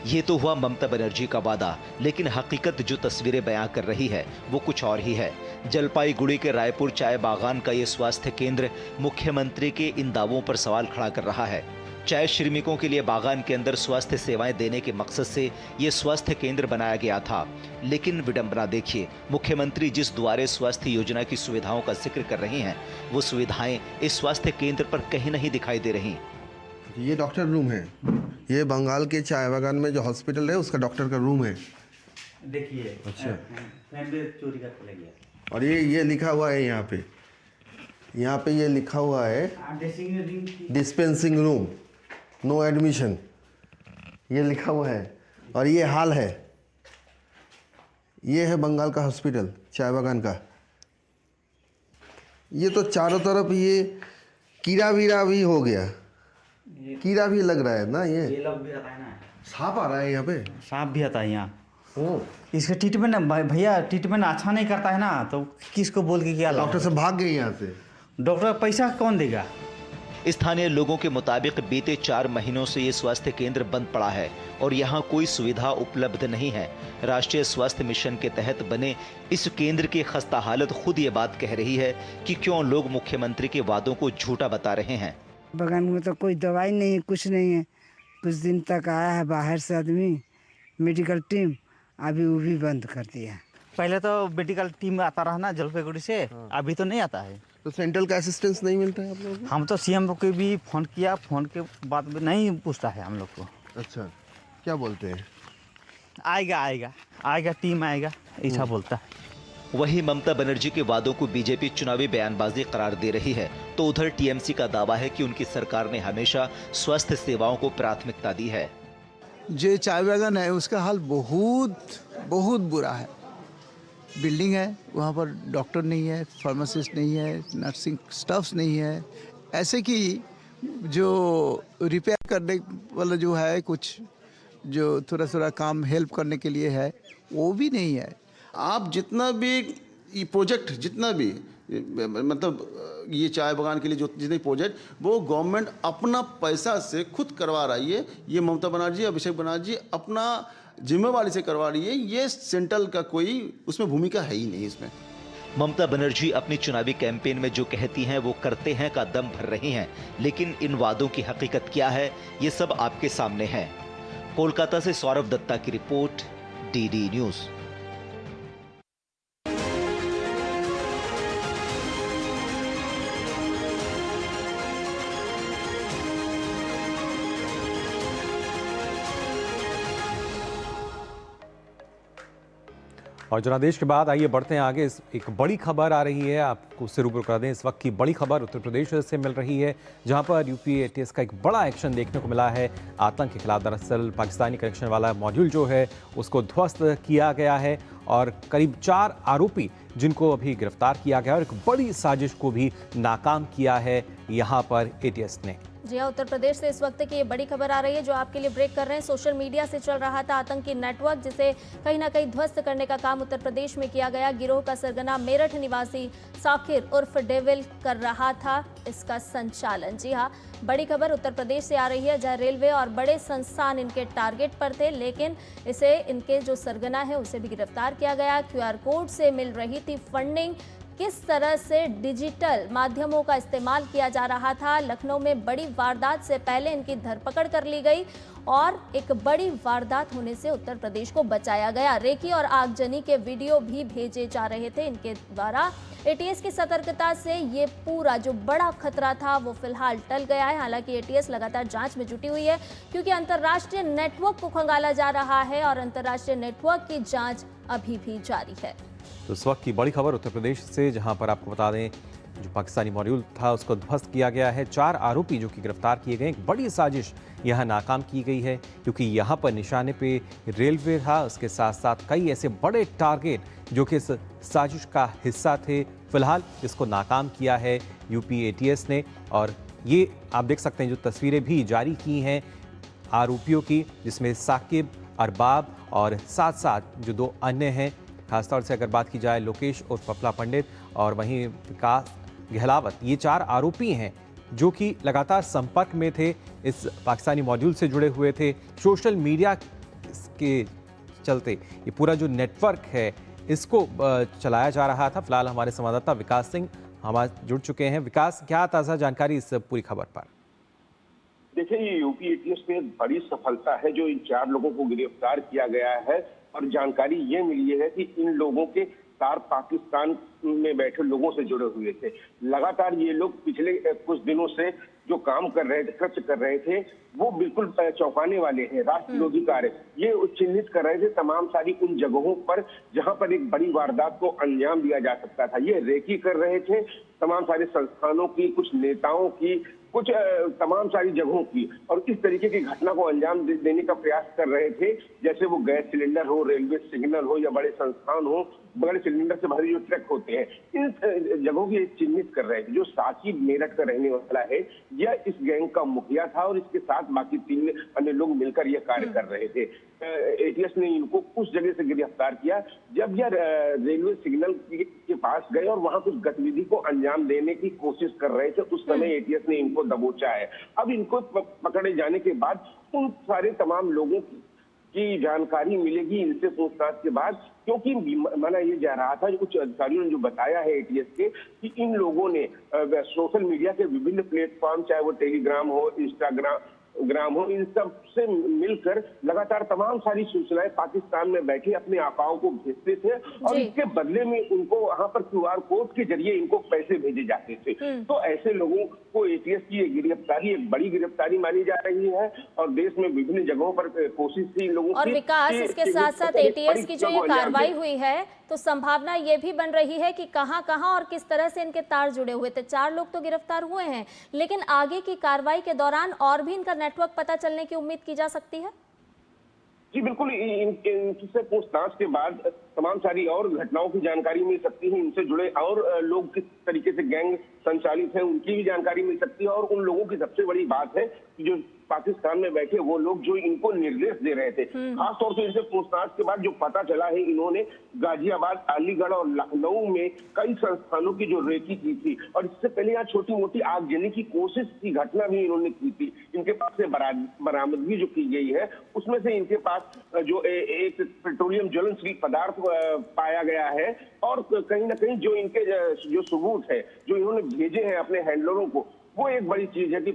ये तो हुआ ममता बनर्जी का वादा, लेकिन हकीकत जो तस्वीरें बयां कर रही है वो कुछ और ही है। जलपाईगुड़ी के रायपुर चाय बागान का ये स्वास्थ्य केंद्र मुख्यमंत्री के इन दावों पर सवाल खड़ा कर रहा है। चाय श्रमिकों के लिए बागान के अंदर स्वास्थ्य सेवाएं देने के मकसद से ये स्वास्थ्य केंद्र बनाया गया था, लेकिन विडंबना देखिए, मुख्यमंत्री जिस द्वारे स्वास्थ्य योजना की सुविधाओं का जिक्र कर रही हैं, वो सुविधाएं इस स्वास्थ्य केंद्र पर कहीं नहीं दिखाई दे रही। ये डॉक्टर रूम है, ये बंगाल के चाय बागान में जो हॉस्पिटल है उसका डॉक्टर का रूम है। देखिए, अच्छा, चोरी का खुला गया। और ये लिखा हुआ है यहाँ पे ये लिखा हुआ है डिस्पेंसिंग रूम, नो एडमिशन, ये लिखा हुआ है। और ये हाल है, ये है बंगाल का हॉस्पिटल चाय बागान का। ये तो चारों तरफ ये कीड़ा वीरा भी हो गया, कीड़ा भी लग रहा है ना। ये लग भी आता है ना, सांप आ रहा है यहाँ पे, सांप भी आता है यहाँ। इसका ट्रीटमेंट भैया ट्रीटमेंट अच्छा नहीं करता है ना, तो किसको बोल के क्या? डॉक्टर से भाग गए यहाँ से। डॉक्टर पैसा कौन देगा? स्थानीय लोगों के मुताबिक बीते 4 महीनों से ये स्वास्थ्य केंद्र बंद पड़ा है और यहाँ कोई सुविधा उपलब्ध नहीं है। राष्ट्रीय स्वास्थ्य मिशन के तहत बने इस केंद्र की खस्ता हालत खुद ये बात कह रही है कि क्यों लोग मुख्यमंत्री के वादों को झूठा बता रहे हैं। बगान में तो कोई दवाई नहीं है, कुछ नहीं है। कुछ दिन तक आया है बाहर से आदमी, मेडिकल टीम, अभी वो भी बंद कर दिया। पहले तो मेडिकल टीम आता रहा ना जलपाईगुड़ी से, अभी तो नहीं आता है। तो सेंट्रल का असिस्टेंस नहीं मिलता है आप लोगों को? हम तो सीएम को भी फोन किया, फोन के बाद भी नहीं पूछता है हम लोग को। अच्छा, क्या बोलते हैं? आएगा टीम आएगा, ऐसा बोलता है। वहीं ममता बनर्जी के वादों को बीजेपी चुनावी बयानबाजी करार दे रही है, तो उधर टीएमसी का दावा है कि उनकी सरकार ने हमेशा स्वास्थ्य सेवाओं को प्राथमिकता दी है। जो चाय बागान है उसका हाल बहुत बुरा है। बिल्डिंग है, वहाँ पर डॉक्टर नहीं है, फार्मासिस्ट नहीं है, नर्सिंग स्टाफ्स नहीं है, ऐसे कि जो रिपेयर करने वाला जो है, कुछ जो थोड़ा काम हेल्प करने के लिए है, वो भी नहीं है। आप जितना भी ये प्रोजेक्ट, जितना भी मतलब ये चाय बागान के लिए जो जितने प्रोजेक्ट, वो गवर्नमेंट अपना पैसा से खुद करवा रही है। ये ममता बनर्जी, अभिषेक बनर्जी अपना जिम्मेवारी से करवा रही है। ये सेंट्रल का कोई उसमें भूमिका है ही नहीं इसमें। ममता बनर्जी अपनी चुनावी कैंपेन में जो कहती हैं वो करते हैं का दम भर रही हैं, लेकिन इन वादों की हकीकत क्या है, ये सब आपके सामने है। कोलकाता से सौरभ दत्ता की रिपोर्ट, डीडी न्यूज़। और जनादेश के बाद आइए बढ़ते हैं आगे। एक बड़ी खबर आ रही है, आपको उससे रूबरू करा दें। इस वक्त की बड़ी खबर उत्तर प्रदेश से मिल रही है, जहां पर यूपी एटीएस का एक बड़ा एक्शन देखने को मिला है आतंक के खिलाफ। दरअसल पाकिस्तानी कनेक्शन वाला मॉड्यूल जो है उसको ध्वस्त किया गया है और करीब 4 आरोपी जिनको अभी गिरफ्तार किया गया और एक बड़ी साजिश को भी नाकाम किया है यहाँ पर एटीएस ने। जी हाँ, उत्तर प्रदेश से इस वक्त की ये बड़ी खबर आ रही है जो आपके लिए ब्रेक कर रहे हैं। सोशल मीडिया से चल रहा था आतंकी नेटवर्क, जिसे कहीं ना कहीं ध्वस्त करने का काम उत्तर प्रदेश में किया गया। गिरोह का सरगना मेरठ निवासी साकिर उर्फ डेविल कर रहा था इसका संचालन। जी हाँ, बड़ी खबर उत्तर प्रदेश से आ रही है, जहां रेलवे और बड़े संस्थान इनके टारगेट पर थे, लेकिन इसे इनके जो सरगना है उसे भी गिरफ्तार किया गया। QR कोड से मिल रही थी फंडिंग, किस तरह से डिजिटल माध्यमों का इस्तेमाल किया जा रहा था। लखनऊ में बड़ी वारदात से पहले इनकी धरपकड़ कर ली गई और एक बड़ी वारदात होने से उत्तर प्रदेश को बचाया गया। रेकी और आगजनी के वीडियो भी भेजे जा रहे थे इनके द्वारा। एटीएस की सतर्कता से ये पूरा जो बड़ा खतरा था वो फिलहाल टल गया है। हालांकि एटीएस लगातार जांच में जुटी हुई है, क्योंकि अंतर्राष्ट्रीय नेटवर्क को खंगाला जा रहा है और अंतर्राष्ट्रीय नेटवर्क की जांच अभी भी जारी है। तो इस वक्त की बड़ी खबर उत्तर प्रदेश से, जहां पर आपको बता दें जो पाकिस्तानी मॉड्यूल था उसको ध्वस्त किया गया है। 4 आरोपी जो कि गिरफ्तार किए गए। एक बड़ी साजिश यहां नाकाम की गई है, क्योंकि यहां पर निशाने पे रेलवे था, उसके साथ साथ कई ऐसे बड़े टारगेट जो कि इस साजिश का हिस्सा थे। फिलहाल इसको नाकाम किया है यूपी एटीएस ने। और ये आप देख सकते हैं जो तस्वीरें भी जारी की हैं आरोपियों की, जिसमें साकिब, अरबाब और साथ साथ जो 2 अन्य हैं। खासतौर से अगर बात की जाए लोकेश और पपला पंडित और वहीं विकास गहलावत, ये 4 आरोपी हैं जो कि लगातार संपर्क में थे, इस पाकिस्तानी मॉड्यूल से जुड़े हुए थे। सोशल मीडिया के चलते ये पूरा जो नेटवर्क है इसको चलाया जा रहा था। फिलहाल हमारे संवाददाता विकास सिंह हमारे जुड़ चुके हैं। विकास, क्या ताज़ा जानकारी इस पूरी खबर पर? देखिए, ये यूपी एटीएस में बड़ी सफलता है जो इन 4 लोगों को गिरफ्तार किया गया है। और जानकारी ये मिली है कि इन लोगों के तार पाकिस्तान में बैठे लोगों से जुड़े हुए थे। लगातार ये लोग पिछले कुछ दिनों से जो काम कर रहे थे, कृत्य कर रहे थे, वो बिल्कुल चौंकाने वाले हैं। राष्ट्र विरोधी कार्य ये चिन्हित कर रहे थे तमाम सारी उन जगहों पर जहां पर एक बड़ी वारदात को अंजाम दिया जा सकता था। ये रेकी कर रहे थे तमाम सारे संस्थानों की, कुछ नेताओं की, कुछ तमाम सारी जगहों की, और इस तरीके की घटना को अंजाम देने का प्रयास कर रहे थे। जैसे वो गैस सिलेंडर हो, रेलवे सिग्नल हो या बड़े संस्थान हो, बड़े सिलेंडर से भरे जो ट्रक होते हैं, इन जगहों की चिन्हित कर रहे थे। जो साकिब मेरठ का रहने वाला है, यह इस गैंग का मुखिया था और इसके साथ बाकी 3 अन्य लोग मिलकर यह कार्य कर रहे थे। एटीएस ने इनको उस जगह से गिरफ्तार किया जब यह रेलवे सिग्नल के पास गए और वहां कुछ गतिविधि को अंजाम देने की कोशिश कर रहे थे। उस समय एटीएस ने इनको दबोचा है। अब इनको पकड़े जाने के बाद उन सारे तमाम लोगों की जानकारी मिलेगी इनसे पूछताछ के बाद, क्योंकि माना ये जा रहा था, कुछ अधिकारियों ने जो बताया है एटीएस के, कि इन लोगों ने सोशल मीडिया के विभिन्न प्लेटफॉर्म, चाहे वो टेलीग्राम हो, इंस्टाग्राम हो, इन सब से मिलकर लगातार तमाम सारी सूचनाएं पाकिस्तान में बैठे अपने आकाओं को भेजते थे और इसके बदले में उनको वहां पर QR कोड के जरिए इनको पैसे भेजे जाते थे। तो ऐसे लोगों को एटीएस की ये गिरफ्तारी एक बड़ी गिरफ्तारी मानी जा रही है और देश में विभिन्न जगहों पर कोशिश थी लोगों की। और विकास, इसके साथ साथ एटीएस की जो ये कार्रवाई हुई है, तो संभावना ये भी बन रही है कि कहां और किस तरह से इनके तार जुड़े हुए थे। 4 लोग तो गिरफ्तार हुए हैं, लेकिन आगे की कार्रवाई के दौरान और भी इनका नेटवर्क पता चलने की उम्मीद की जा सकती है। जी बिल्कुल, इनसे पूछताछ के बाद तमाम सारी और घटनाओं की जानकारी मिल सकती है। इनसे जुड़े और लोग किस तरीके से गैंग संचालित है उनकी भी जानकारी मिल सकती है। और उन लोगों की सबसे बड़ी बात है कि जो पाकिस्तान में बैठे वो लोग जो इनको निर्देश दे रहे थे, खासतौर से इनसे पूछताछ के बाद जो पता चला है, इन्होंने गाजियाबाद, अलीगढ़ और लखनऊ में कई संस्थानों की जो रेकी की थी और इससे पहले यहाँ छोटी मोटी आगजनी की कोशिश की घटना भी इन्होंने की थी। इनके पास से बरामदगी जो की गई है उसमें से इनके पास जो एक पेट्रोलियम ज्वलनशील पदार्थ पाया गया है और कहीं ना कहीं जो इनके जो सबूत है जो इन्होंने भेजे हैं अपने हैंडलरों को, वो एक बड़ी चीज है कि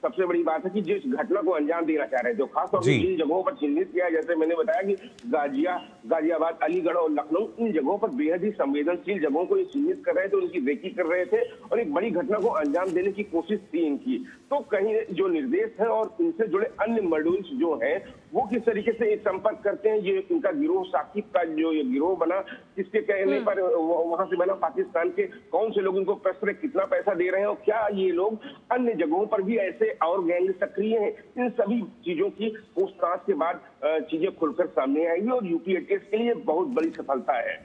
सबसे बड़ी बात है कि जिस घटना को अंजाम देना चाह रहे थे, खासतौर से जिन जगहों पर चिन्हित किया, जैसे मैंने बताया कि गाजियाबाद, अलीगढ़ और लखनऊ, इन जगहों पर बेहद ही संवेदनशील जगहों को ये चिन्हित कर रहे थे, उनकी रेकी कर रहे थे और एक बड़ी घटना को अंजाम देने की कोशिश थी इनकी। तो कहीं जो निर्देश है और इनसे जुड़े अन्य मॉड्यूल्स जो हैं वो किस तरीके से संपर्क करते हैं, ये इनका गिरोह साकिब का जो ये गिरोह बना, किसके कहने पर वहां से बना, पाकिस्तान के कौन से लोग इनको पैसे, कितना पैसा दे रहे हैं, और क्या ये लोग अन्य जगहों पर भी ऐसे और गैंग सक्रिय हैं, इन सभी चीजों की पूछताछ के बाद चीजें खुलकर सामने आएगी और यूपी एटीएस के लिए बहुत बड़ी सफलता है।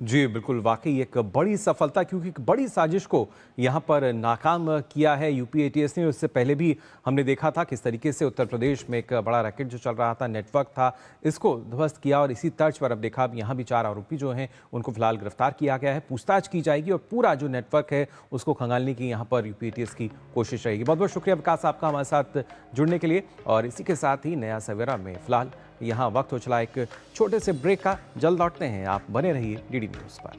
जी बिल्कुल, वाकई एक बड़ी सफलता, क्योंकि एक बड़ी साजिश को यहाँ पर नाकाम किया है यूपी एटीएस ने। उससे पहले भी हमने देखा था किस तरीके से उत्तर प्रदेश में एक बड़ा रैकेट जो चल रहा था, नेटवर्क था, इसको ध्वस्त किया और इसी तर्ज पर अब देखा अब यहाँ भी 4 आरोपी जो हैं उनको फिलहाल गिरफ्तार किया गया है, पूछताछ की जाएगी और पूरा जो नेटवर्क है उसको खंगालने की यहाँ पर यूपी एटीएस की कोशिश रहेगी। बहुत बहुत शुक्रिया विकास आपका हमारे साथ जुड़ने के लिए। और इसी के साथ ही नया सवेरा में फिलहाल यहाँ वक्त हो चला एक छोटे से ब्रेक का, जल्द लौटते हैं, आप बने रहिए डीडी न्यूज पर।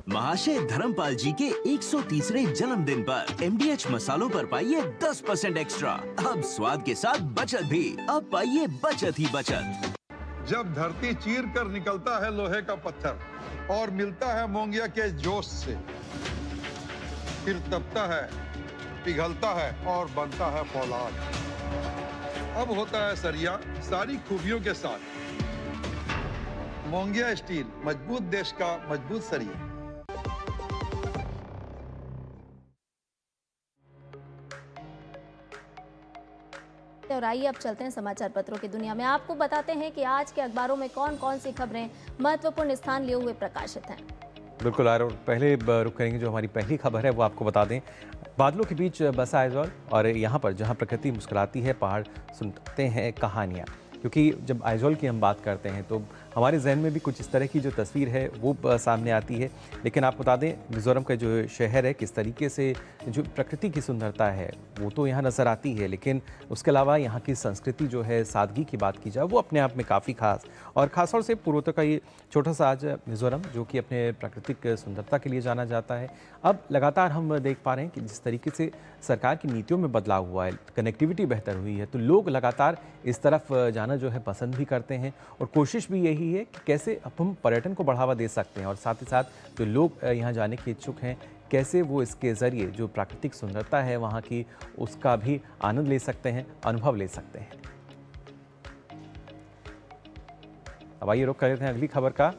महाशय धर्मपाल जी के 130वें जन्मदिन पर एमडीएच मसालों पर पाइए 10% एक्स्ट्रा। अब स्वाद के साथ बचत भी, अब पाइए बचत ही बचत। जब धरती चीर कर निकलता है लोहे का पत्थर और मिलता है मोंगिया के जोश से, फिर तपता है, पिघलता है और बनता है फौलाद। अब होता है सरिया सारी खूबियों के साथ। मोंगिया स्टील, मजबूत देश का मजबूत सरिया। और आइए अब चलते हैं समाचार पत्रों की दुनिया में। आपको बताते हैं कि आज के अखबारों में कौन कौन सी खबरें महत्वपूर्ण स्थान लिए हुए प्रकाशित हैं। बिल्कुल, और पहले रुक करेंगे जो हमारी पहली खबर है वो आपको बता दें। बादलों के बीच बसा आइजॉल और यहाँ पर जहाँ प्रकृति मुस्कुराती है, पहाड़ सुनते हैं कहानियाँ। क्योंकि जब आइजॉल की हम बात करते हैं तो हमारे जहन में भी कुछ इस तरह की जो तस्वीर है वो सामने आती है। लेकिन आप बता दें मिज़ोरम का जो शहर है, किस तरीके से जो प्रकृति की सुंदरता है वो तो यहाँ नज़र आती है, लेकिन उसके अलावा यहाँ की संस्कृति जो है, सादगी की बात की जाए, वो अपने आप में काफ़ी खास और ख़ासतौर से पूर्वोत्तर का ये छोटा सा आज मिज़ोरम जो कि अपने प्राकृतिक सुंदरता के लिए जाना जाता है। अब लगातार हम देख पा रहे हैं कि जिस तरीके से सरकार की नीतियों में बदलाव हुआ है, कनेक्टिविटी बेहतर हुई है, तो लोग लगातार इस तरफ जाना जो है पसंद भी करते हैं और कोशिश भी यही है कि कैसे हम पर्यटन को बढ़ावा दे सकते हैं और साथ ही साथ जो लोग यहाँ जाने के इच्छुक हैं कैसे वो इसके ज़रिए जो प्राकृतिक सुंदरता है वहाँ की उसका भी आनंद ले सकते हैं, अनुभव ले सकते हैं। अब आइए रुख करते हैं अगली खबर का।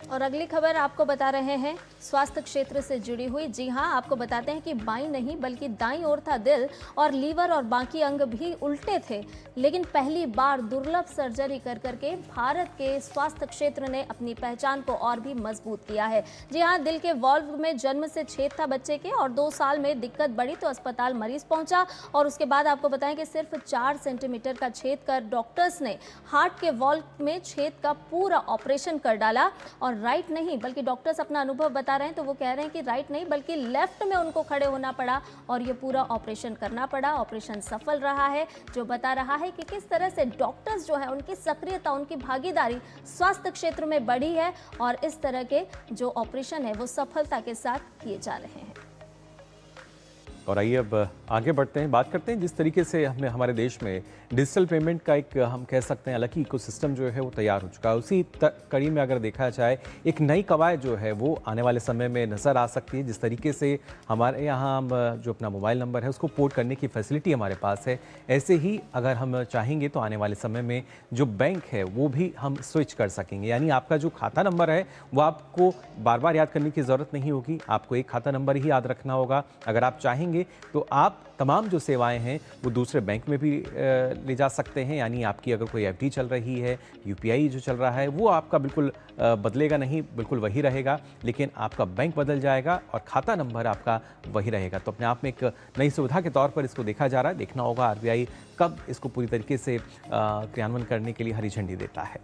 और अगली खबर आपको बता रहे हैं स्वास्थ्य क्षेत्र से जुड़ी हुई। जी हां, आपको बताते हैं कि बाईं नहीं बल्कि दाईं ओर था दिल और लीवर और बाकी अंग भी उल्टे थे, लेकिन पहली बार दुर्लभ सर्जरी कर करके भारत के स्वास्थ्य क्षेत्र ने अपनी पहचान को और भी मजबूत किया है। जी हां, दिल के वॉल्व में जन्म से छेद था बच्चे के और 2 साल में दिक्कत बढ़ी तो अस्पताल मरीज पहुंचा और उसके बाद आपको बताएं कि सिर्फ 4 सेंटीमीटर का छेद कर डॉक्टर्स ने हार्ट के वॉल्व में छेद का पूरा ऑपरेशन कर डाला। और राइट नहीं बल्कि डॉक्टर्स अपना अनुभव बता रहे हैं तो वो कह रहे हैं कि राइट नहीं बल्कि लेफ्ट में उनको खड़े होना पड़ा और ये पूरा ऑपरेशन करना पड़ा। ऑपरेशन सफल रहा है, जो बता रहा है कि किस तरह से डॉक्टर्स जो है उनकी सक्रियता, उनकी भागीदारी स्वास्थ्य क्षेत्र में बढ़ी है और इस तरह के जो ऑपरेशन है वो सफलता के साथ किए जा रहे हैं। और आइए अब आगे बढ़ते हैं, बात करते हैं जिस तरीके से हमने हमारे देश में डिजिटल पेमेंट का एक हम कह सकते हैं अलग ही इकोसिस्टम जो है वो तैयार हो चुका है। उसी कड़ी में अगर देखा जाए एक नई कवायद जो है वो आने वाले समय में नज़र आ सकती है। जिस तरीके से हमारे यहाँ हम जो अपना मोबाइल नंबर है उसको पोर्ट करने की फैसिलिटी हमारे पास है, ऐसे ही अगर हम चाहेंगे तो आने वाले समय में जो बैंक है वो भी हम स्विच कर सकेंगे। यानी आपका जो खाता नंबर है वो आपको बार बार याद करने की ज़रूरत नहीं होगी, आपको एक खाता नंबर ही याद रखना होगा। अगर आप चाहेंगे तो आप तमाम जो सेवाएं हैं वो दूसरे बैंक में भी ले जा सकते हैं। यानी आपकी अगर कोई एफडी चल रही है, यूपीआई जो चल रहा है वो आपका बिल्कुल बदलेगा नहीं, बिल्कुल वही रहेगा, लेकिन आपका बैंक बदल जाएगा और खाता नंबर आपका वही रहेगा। तो अपने आप में एक नई सुविधा के तौर पर इसको देखा जा रहा है। देखना होगा आरबीआई कब इसको पूरी तरीके से क्रियान्वयन करने के लिए हरी झंडी देता है।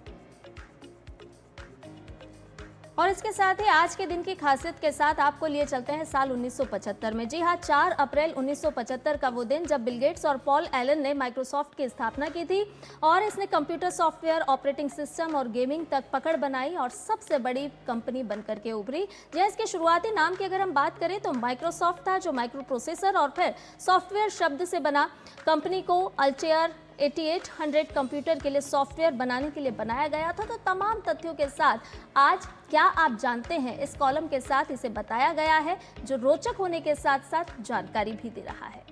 और इसके साथ ही आज के दिन की खासियत के साथ आपको लिए चलते हैं साल 1975 में। जी हाँ, 4 अप्रैल 1975 का वो दिन जब बिल गेट्स और पॉल एलन ने माइक्रोसॉफ्ट की स्थापना की थी और इसने कंप्यूटर सॉफ्टवेयर, ऑपरेटिंग सिस्टम और गेमिंग तक पकड़ बनाई और सबसे बड़ी कंपनी बनकर के उभरी। जी इसके शुरुआती नाम की अगर हम बात करें तो माइक्रोसॉफ्ट था, जो माइक्रो प्रोसेसर और फिर सॉफ्टवेयर शब्द से बना। कंपनी को अल्टेयर 8800 कंप्यूटर के लिए सॉफ्टवेयर बनाने के लिए बनाया गया था। तो तमाम तथ्यों के साथ आज क्या आप जानते हैं इस कॉलम के साथ इसे बताया गया है, जो रोचक होने के साथ साथ जानकारी भी दे रहा है।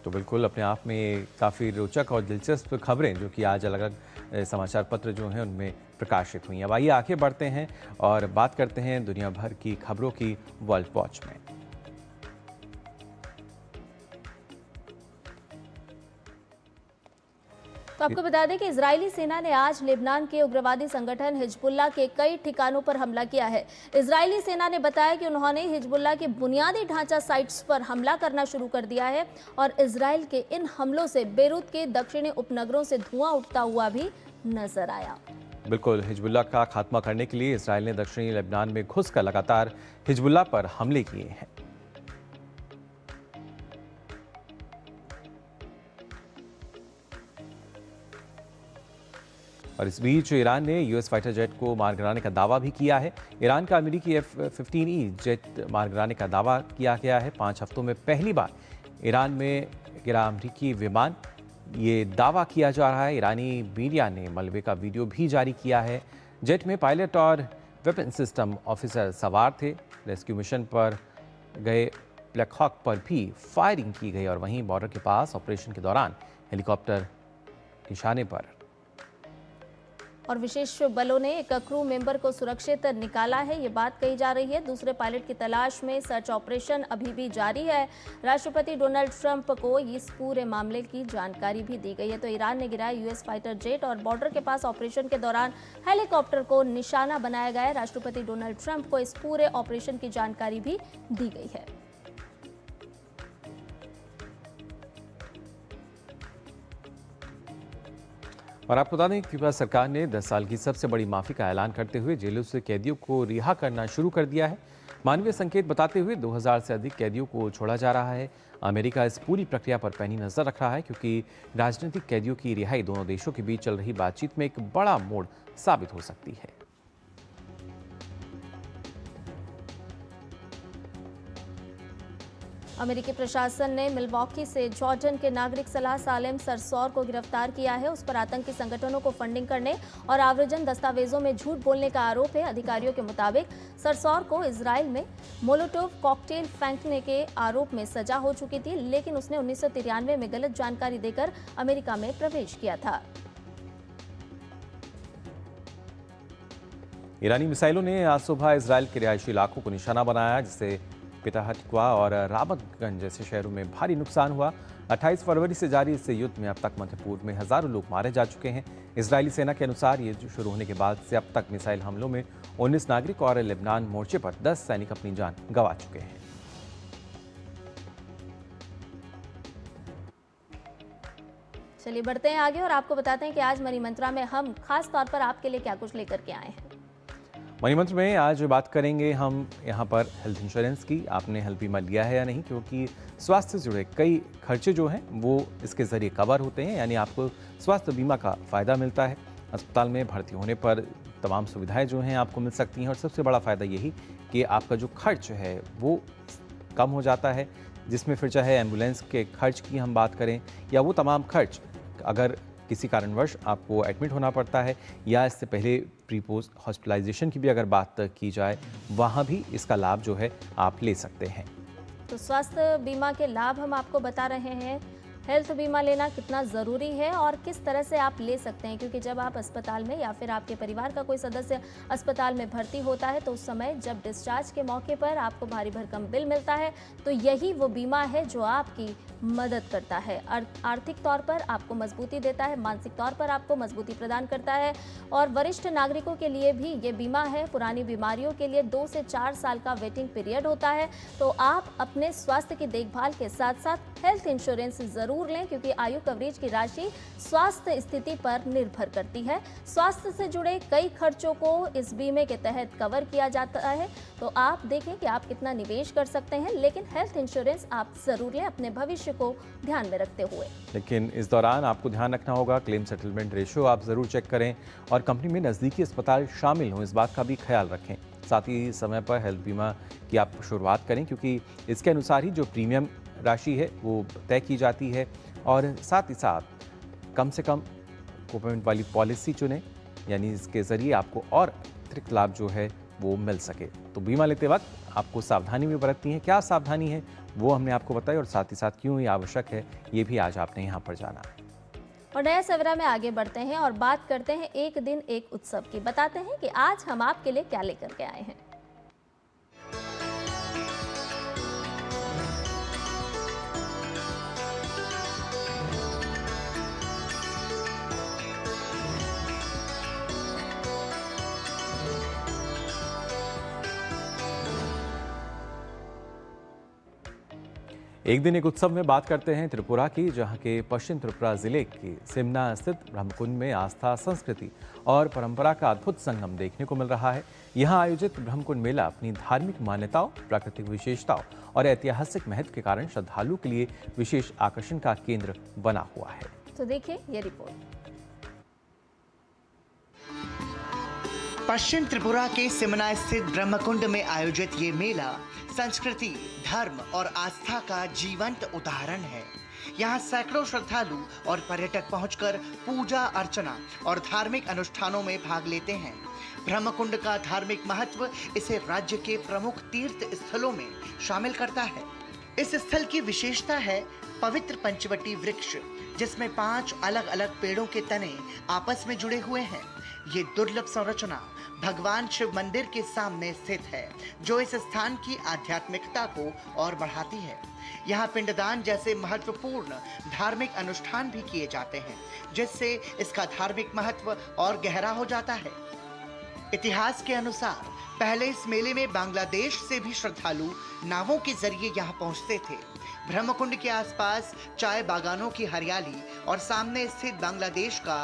तो बिल्कुल अपने आप में काफ़ी रोचक और दिलचस्प खबरें जो कि आज अलग अलग समाचार पत्र जो हैं उनमें प्रकाशित हुई। अब आइए आगे बढ़ते हैं और बात करते हैं दुनिया भर की खबरों की वर्ल्ड वॉच में। तो आपको बता दें कि इजरायली सेना ने आज लेबनान के उग्रवादी संगठन हिजबुल्ला के कई ठिकानों पर हमला किया है। इजरायली सेना ने बताया कि उन्होंने हिजबुल्ला के बुनियादी ढांचा साइट्स पर हमला करना शुरू कर दिया है और इजरायल के इन हमलों से बेरूत के दक्षिणी उपनगरों से धुआं उठता हुआ भी नजर आया। बिल्कुल, हिजबुल्ला का खात्मा करने के लिए इजरायल ने दक्षिणी लेबनान में घुसकर लगातार हिजबुल्ला पर हमले किए हैं। और इस बीच ईरान ने यूएस फाइटर जेट को मार गिराने का दावा भी किया है। ईरान का अमेरिकी F-15E जेट मार गिराने का दावा किया गया है। 5 हफ्तों में पहली बार ईरान में गिरा अमेरिकी विमान, ये दावा किया जा रहा है। ईरानी मीडिया ने मलबे का वीडियो भी जारी किया है। जेट में पायलट और वेपन सिस्टम ऑफिसर सवार थे। रेस्क्यू मिशन पर गए ब्लैक हॉक पर भी फायरिंग की गई और वहीं बॉर्डर के पास ऑपरेशन के दौरान हेलीकॉप्टर निशाने पर। और विशेष बलों ने एक क्रू मेंबर को सुरक्षित निकाला है, ये बात कही जा रही है। दूसरे पायलट की तलाश में सर्च ऑपरेशन अभी भी जारी है। राष्ट्रपति डोनाल्ड ट्रंप को इस पूरे मामले की जानकारी भी दी गई है। तो ईरान ने गिराया यूएस फाइटर जेट और बॉर्डर के पास ऑपरेशन के दौरान हेलीकॉप्टर को निशाना बनाया गया है। राष्ट्रपति डोनाल्ड ट्रंप को इस पूरे ऑपरेशन की जानकारी भी दी गई है। और आपको बता दें कि क्यूबा सरकार ने 10 साल की सबसे बड़ी माफी का ऐलान करते हुए जेलों से कैदियों को रिहा करना शुरू कर दिया है। मानवीय संकेत बताते हुए 2000 से अधिक कैदियों को छोड़ा जा रहा है। अमेरिका इस पूरी प्रक्रिया पर पैनी नजर रख रहा है क्योंकि राजनीतिक कैदियों की रिहाई दोनों देशों के बीच चल रही बातचीत में एक बड़ा मोड़ साबित हो सकती है। अमेरिकी प्रशासन ने मिल्वॉकी से जॉर्डन के नागरिक सलाह सालेम सरसौर को गिरफ्तार किया है। उस पर आतंकी संगठनों को फंडिंग करने और आव्रजन दस्तावेजों में झूठ बोलने का आरोप है। अधिकारियों के मुताबिक सरसौर को इजराइल में मोलोटोव कॉकटेल फेंकने के आरोप में सजा हो चुकी थी, लेकिन उसने 1993 में गलत जानकारी देकर अमेरिका में प्रवेश किया था। ईरानी मिसाइलों ने आज सुबह इजराइल के रिहायशी इलाकों को निशाना बनाया, जिससे पिताह टिक्वा और रामतगंज जैसे शहरों में भारी नुकसान हुआ। 28 फरवरी से जारी इस युद्ध में अब तक मध्य पूर्व में हजारों लोग मारे जा चुके हैं। इजरायली सेना के अनुसार ये शुरू होने के बाद से अब तक मिसाइल हमलों में 19 नागरिक और लेबनान मोर्चे पर 10 सैनिक अपनी जान गंवा चुके हैं। चलिए बढ़ते हैं आगे और आपको बताते हैं कि आज मनी मंत्रा में हम खास तौर पर आपके लिए क्या कुछ लेकर के आए हैं। मनी मंत्र में आज बात करेंगे हम यहाँ पर हेल्थ इंश्योरेंस की। आपने हेल्थ बीमा लिया है या नहीं, क्योंकि स्वास्थ्य से जुड़े कई खर्चे जो हैं वो इसके ज़रिए कवर होते हैं, यानी आपको स्वास्थ्य बीमा का फ़ायदा मिलता है। अस्पताल में भर्ती होने पर तमाम सुविधाएं जो हैं आपको मिल सकती हैं और सबसे बड़ा फ़ायदा यही कि आपका जो खर्च है वो कम हो जाता है, जिसमें फिर चाहे एम्बुलेंस के खर्च की हम बात करें या वो तमाम खर्च अगर किसी कारणवश आपको एडमिट होना पड़ता है या इससे पहले प्री पोस्ट हॉस्पिटलाइजेशन की भी अगर बात की जाए, वहाँ भी इसका लाभ जो है आप ले सकते हैं। तो स्वास्थ्य बीमा के लाभ हम आपको बता रहे हैं। हेल्थ बीमा लेना कितना ज़रूरी है और किस तरह से आप ले सकते हैं, क्योंकि जब आप अस्पताल में या फिर आपके परिवार का कोई सदस्य अस्पताल में भर्ती होता है तो उस समय जब डिस्चार्ज के मौके पर आपको भारी भरकम बिल मिलता है, तो यही वो बीमा है जो आपकी मदद करता है। आर्थिक तौर पर आपको मजबूती देता है, मानसिक तौर पर आपको मजबूती प्रदान करता है। और वरिष्ठ नागरिकों के लिए भी ये बीमा है। पुरानी बीमारियों के लिए 2 से 4 साल का वेटिंग पीरियड होता है। तो आप अपने स्वास्थ्य की देखभाल के साथ साथ हेल्थ इंश्योरेंस ज़रूर लें, क्योंकि आयु कवरेज की राशि स्वास्थ्य स्थिति पर निर्भर करती है। स्वास्थ्य से जुड़े कई खर्चों को इस बीमे के तहत कवर किया जाता है। तो आप देखें कि आप कितना निवेश कर सकते हैं, लेकिन हेल्थ इंश्योरेंस आप ज़रूर लें अपने भविष्य को ध्यान में रखते हुए। लेकिन इस दौरान आपको ध्यान रखना होगा, क्लेम सेटलमेंट रेशियो आप ज़रूर चेक करें और कंपनी में नज़दीकी अस्पताल शामिल हों, इस बात का भी ख्याल रखें। साथ ही समय पर हेल्थ बीमा की आप शुरुआत करें, क्योंकि इसके अनुसार ही जो प्रीमियम राशि है वो तय की जाती है। और साथ ही साथ कम से कम कोपेमेंट वाली पॉलिसी चुनें, यानी इसके ज़रिए आपको और अतिरिक्त लाभ जो है वो मिल सके। तो बीमा लेते वक्त आपको सावधानी भी बरतनी है। क्या सावधानी है वो हमने आपको बताया और साथ ही साथ क्यों ये आवश्यक है ये भी आज आपने यहाँ पर जाना। और नया सवेरा में आगे बढ़ते हैं और बात करते हैं एक दिन एक उत्सव की। बताते हैं कि आज हम आपके लिए क्या लेकर के आए हैं। एक दिन एक उत्सव में बात करते हैं त्रिपुरा की, जहां के पश्चिम त्रिपुरा जिले के सिमना स्थित ब्रह्मकुंड में आस्था, संस्कृति और परंपरा का अद्भुत संगम देखने को मिल रहा है। यहां आयोजित ब्रह्मकुंड मेला अपनी धार्मिक मान्यताओं, प्राकृतिक विशेषताओं और ऐतिहासिक महत्व के कारण श्रद्धालु के लिए विशेष आकर्षण का केंद्र बना हुआ है। तो देखिए ये रिपोर्ट। पश्चिम त्रिपुरा के सिमना स्थित ब्रह्मकुंड में आयोजित ये मेला संस्कृति, धर्म और आस्था का जीवंत उदाहरण है। यहाँ सैकड़ों श्रद्धालु और पर्यटक पहुंचकर पूजा अर्चना और धार्मिक अनुष्ठानों में भाग लेते हैं। ब्रह्मकुंड का धार्मिक महत्व इसे राज्य के प्रमुख तीर्थ स्थलों में शामिल करता है। इस स्थल की विशेषता है पवित्र पंचवटी वृक्ष, जिसमें 5 अलग अलग पेड़ों के तने आपस में जुड़े हुए हैं। ये दुर्लभ संरचना भगवान शिव मंदिर के सामने स्थित है, जो इस स्थान की आध्यात्मिकता को और बढ़ाती है। यहाँ पिंडदान जैसे महत्वपूर्ण धार्मिक अनुष्ठान भी किए जाते हैं, जिससे इसका धार्मिक महत्व और गहरा हो जाता है। इतिहास के अनुसार पहले इस मेले में बांग्लादेश से भी श्रद्धालु नावों के जरिए यहाँ पहुँचते थे। ब्रह्मकुंड के आसपास चाय बागानों की हरियाली और सामने स्थित बांग्लादेश का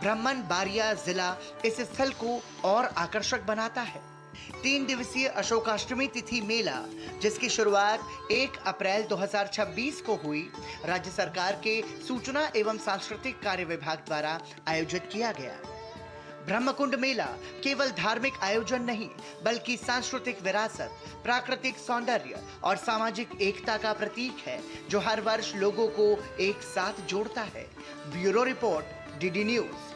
ब्राह्मणबाड़िया जिला इस स्थल को और आकर्षक बनाता है। 3 दिवसीय अशोकाष्टमी तिथि मेला, जिसकी शुरुआत 1 अप्रैल 2026 को हुई, राज्य सरकार के सूचना एवं सांस्कृतिक कार्य विभाग द्वारा आयोजित किया गया। ब्रह्मकुंड मेला केवल धार्मिक आयोजन नहीं, बल्कि सांस्कृतिक विरासत, प्राकृतिक सौंदर्य और सामाजिक एकता का प्रतीक है, जो हर वर्ष लोगों को एक साथ जोड़ता है। Bureau report, DD news.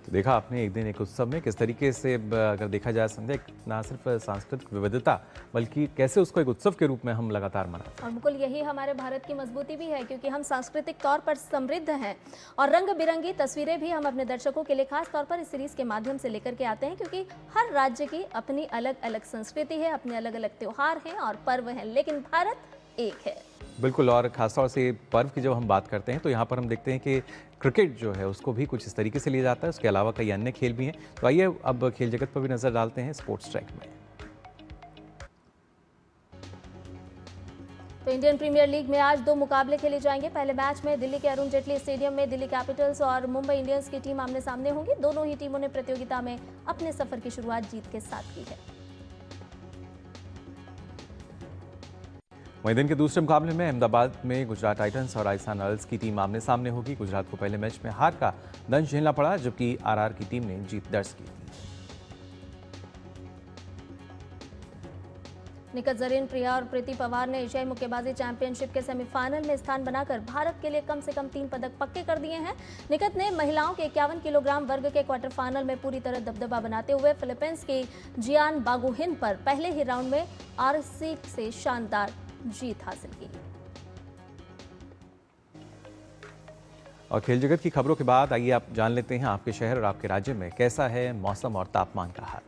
तो देखा आपने एक दिन एक उत्सव में किस तरीके से अगर देखा जाए संध्या, ना सिर्फ सांस्कृतिक विविधता बल्कि कैसे उसको एक उत्सव के रूप में हम लगातार मनाते हैं। और बिल्कुल यही हमारे भारत की मजबूती भी है, क्योंकि हम सांस्कृतिक तौर पर समृद्ध हैं और रंग बिरंगी तस्वीरें भी हम अपने दर्शकों के लिए खास तौर पर इस सीरीज के माध्यम से लेकर के आते हैं, क्योंकि हर राज्य की अपनी अलग अलग संस्कृति है, अपने अलग अलग त्योहार हैं और पर्व हैं, लेकिन भारत एक है। बिल्कुल, और खासतौर से पर्व की जब हम बात करते हैं तो यहाँ पर हम देखते हैं कि क्रिकेट जो है उसको भी कुछ इस तरीके से लिया जाता है। उसके अलावा कई अन्य खेल भी हैं। तो आइए अब खेल जगत पर भी नजर डालते हैं स्पोर्ट्स ट्रैक में। तो इंडियन प्रीमियर लीग में आज 2 मुकाबले खेले जाएंगे। पहले मैच में दिल्ली के अरुण जेटली स्टेडियम में दिल्ली कैपिटल्स और मुंबई इंडियंस की टीम आमने सामने होंगी। दोनों ही टीमों ने प्रतियोगिता में अपने सफर की शुरुआत जीत के साथ की है। वहीं दिन के दूसरे मुकाबले में अहमदाबाद में गुजरात टाइटंस और राजस्थान रॉयल्स की टीम आमने सामने होगी। गुजरात को पहले मैच में हार का दंश झेलना पड़ा, जबकि आरआर की टीम ने जीत दर्ज की थी। निखत जरीन, प्रिया और प्रीति पवार ने एशियाई मुक्केबाजी चैंपियनशिप के सेमीफाइनल में स्थान बनाकर भारत के लिए कम से कम 3 पदक पक्के कर दिए हैं। निखत ने महिलाओं के 51 किलोग्राम वर्ग के क्वार्टर फाइनल में पूरी तरह दबदबा बनाते हुए फिलीपींस की जियान बागुहिन पर पहले ही राउंड में आरसी से शानदार जीत हासिल की। और खेल जगत की खबरों के बाद आइए आप जान लेते हैं आपके शहर और आपके राज्य में कैसा है मौसम और तापमान का हाल।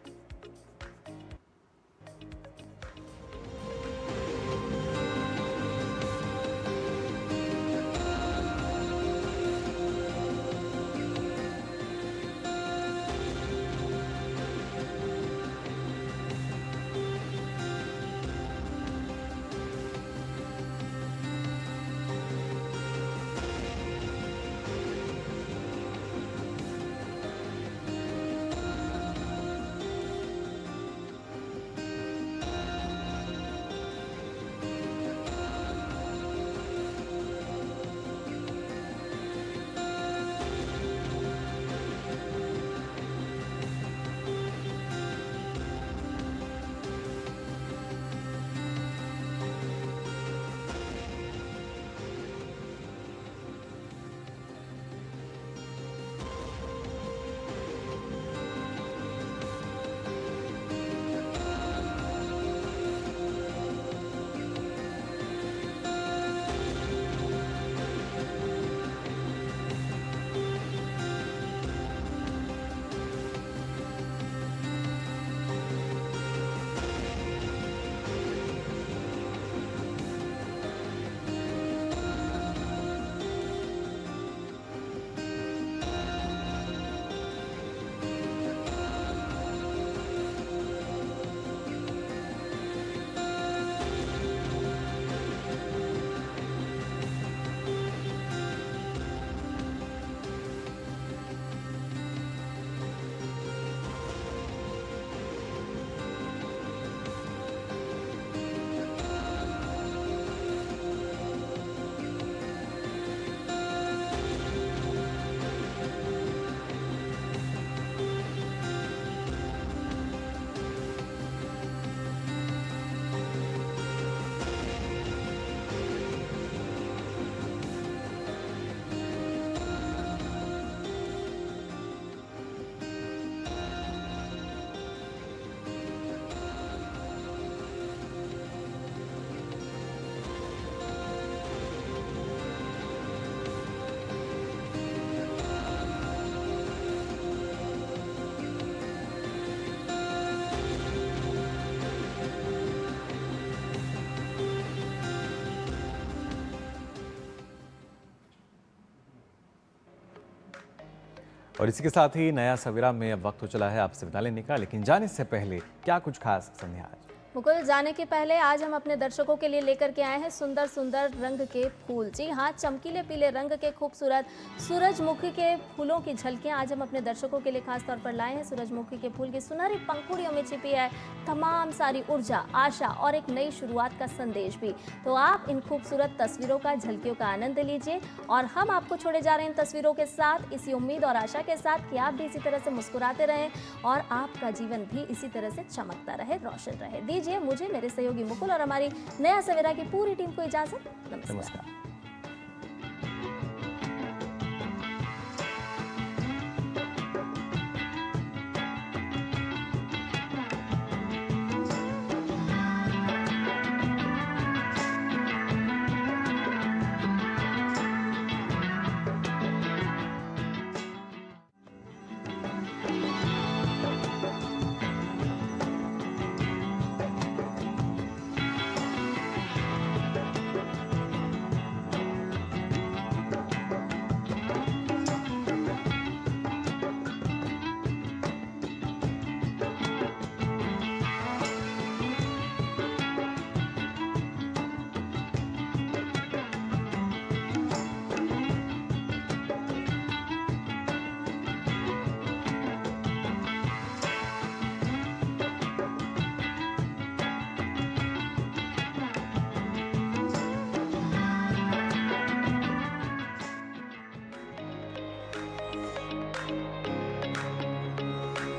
और इसी के साथ ही नया सवेरा में अब वक्त हो चला है आपसे विदा लेने का, लेकिन जाने से पहले क्या कुछ खास संध्या आज? मुकुल, जाने के पहले आज हम अपने दर्शकों के लिए लेकर के आए हैं सुंदर सुंदर रंग के फूल। जी हाँ, चमकीले पीले रंग के खूबसूरत सूरजमुखी के फूलों की झलकियां आज हम अपने दर्शकों के लिए खास तौर पर लाए हैं। सूरजमुखी के फूल की सुनहरी पंखुड़ियों में छिपी है तमाम सारी ऊर्जा, आशा और एक नई शुरुआत का संदेश भी। तो आप इन खूबसूरत तस्वीरों का, झलकियों का आनंद लीजिए और हम आपको छोड़े जा रहे हैं इन तस्वीरों के साथ, इसी उम्मीद और आशा के साथ कि आप भी इसी तरह से मुस्कुराते रहें और आपका जीवन भी इसी तरह से चमकता रहे, रोशन रहे। मुझे, मेरे सहयोगी मुकुल और हमारी नया सवेरा की पूरी टीम को इजाजत। नमस्कार।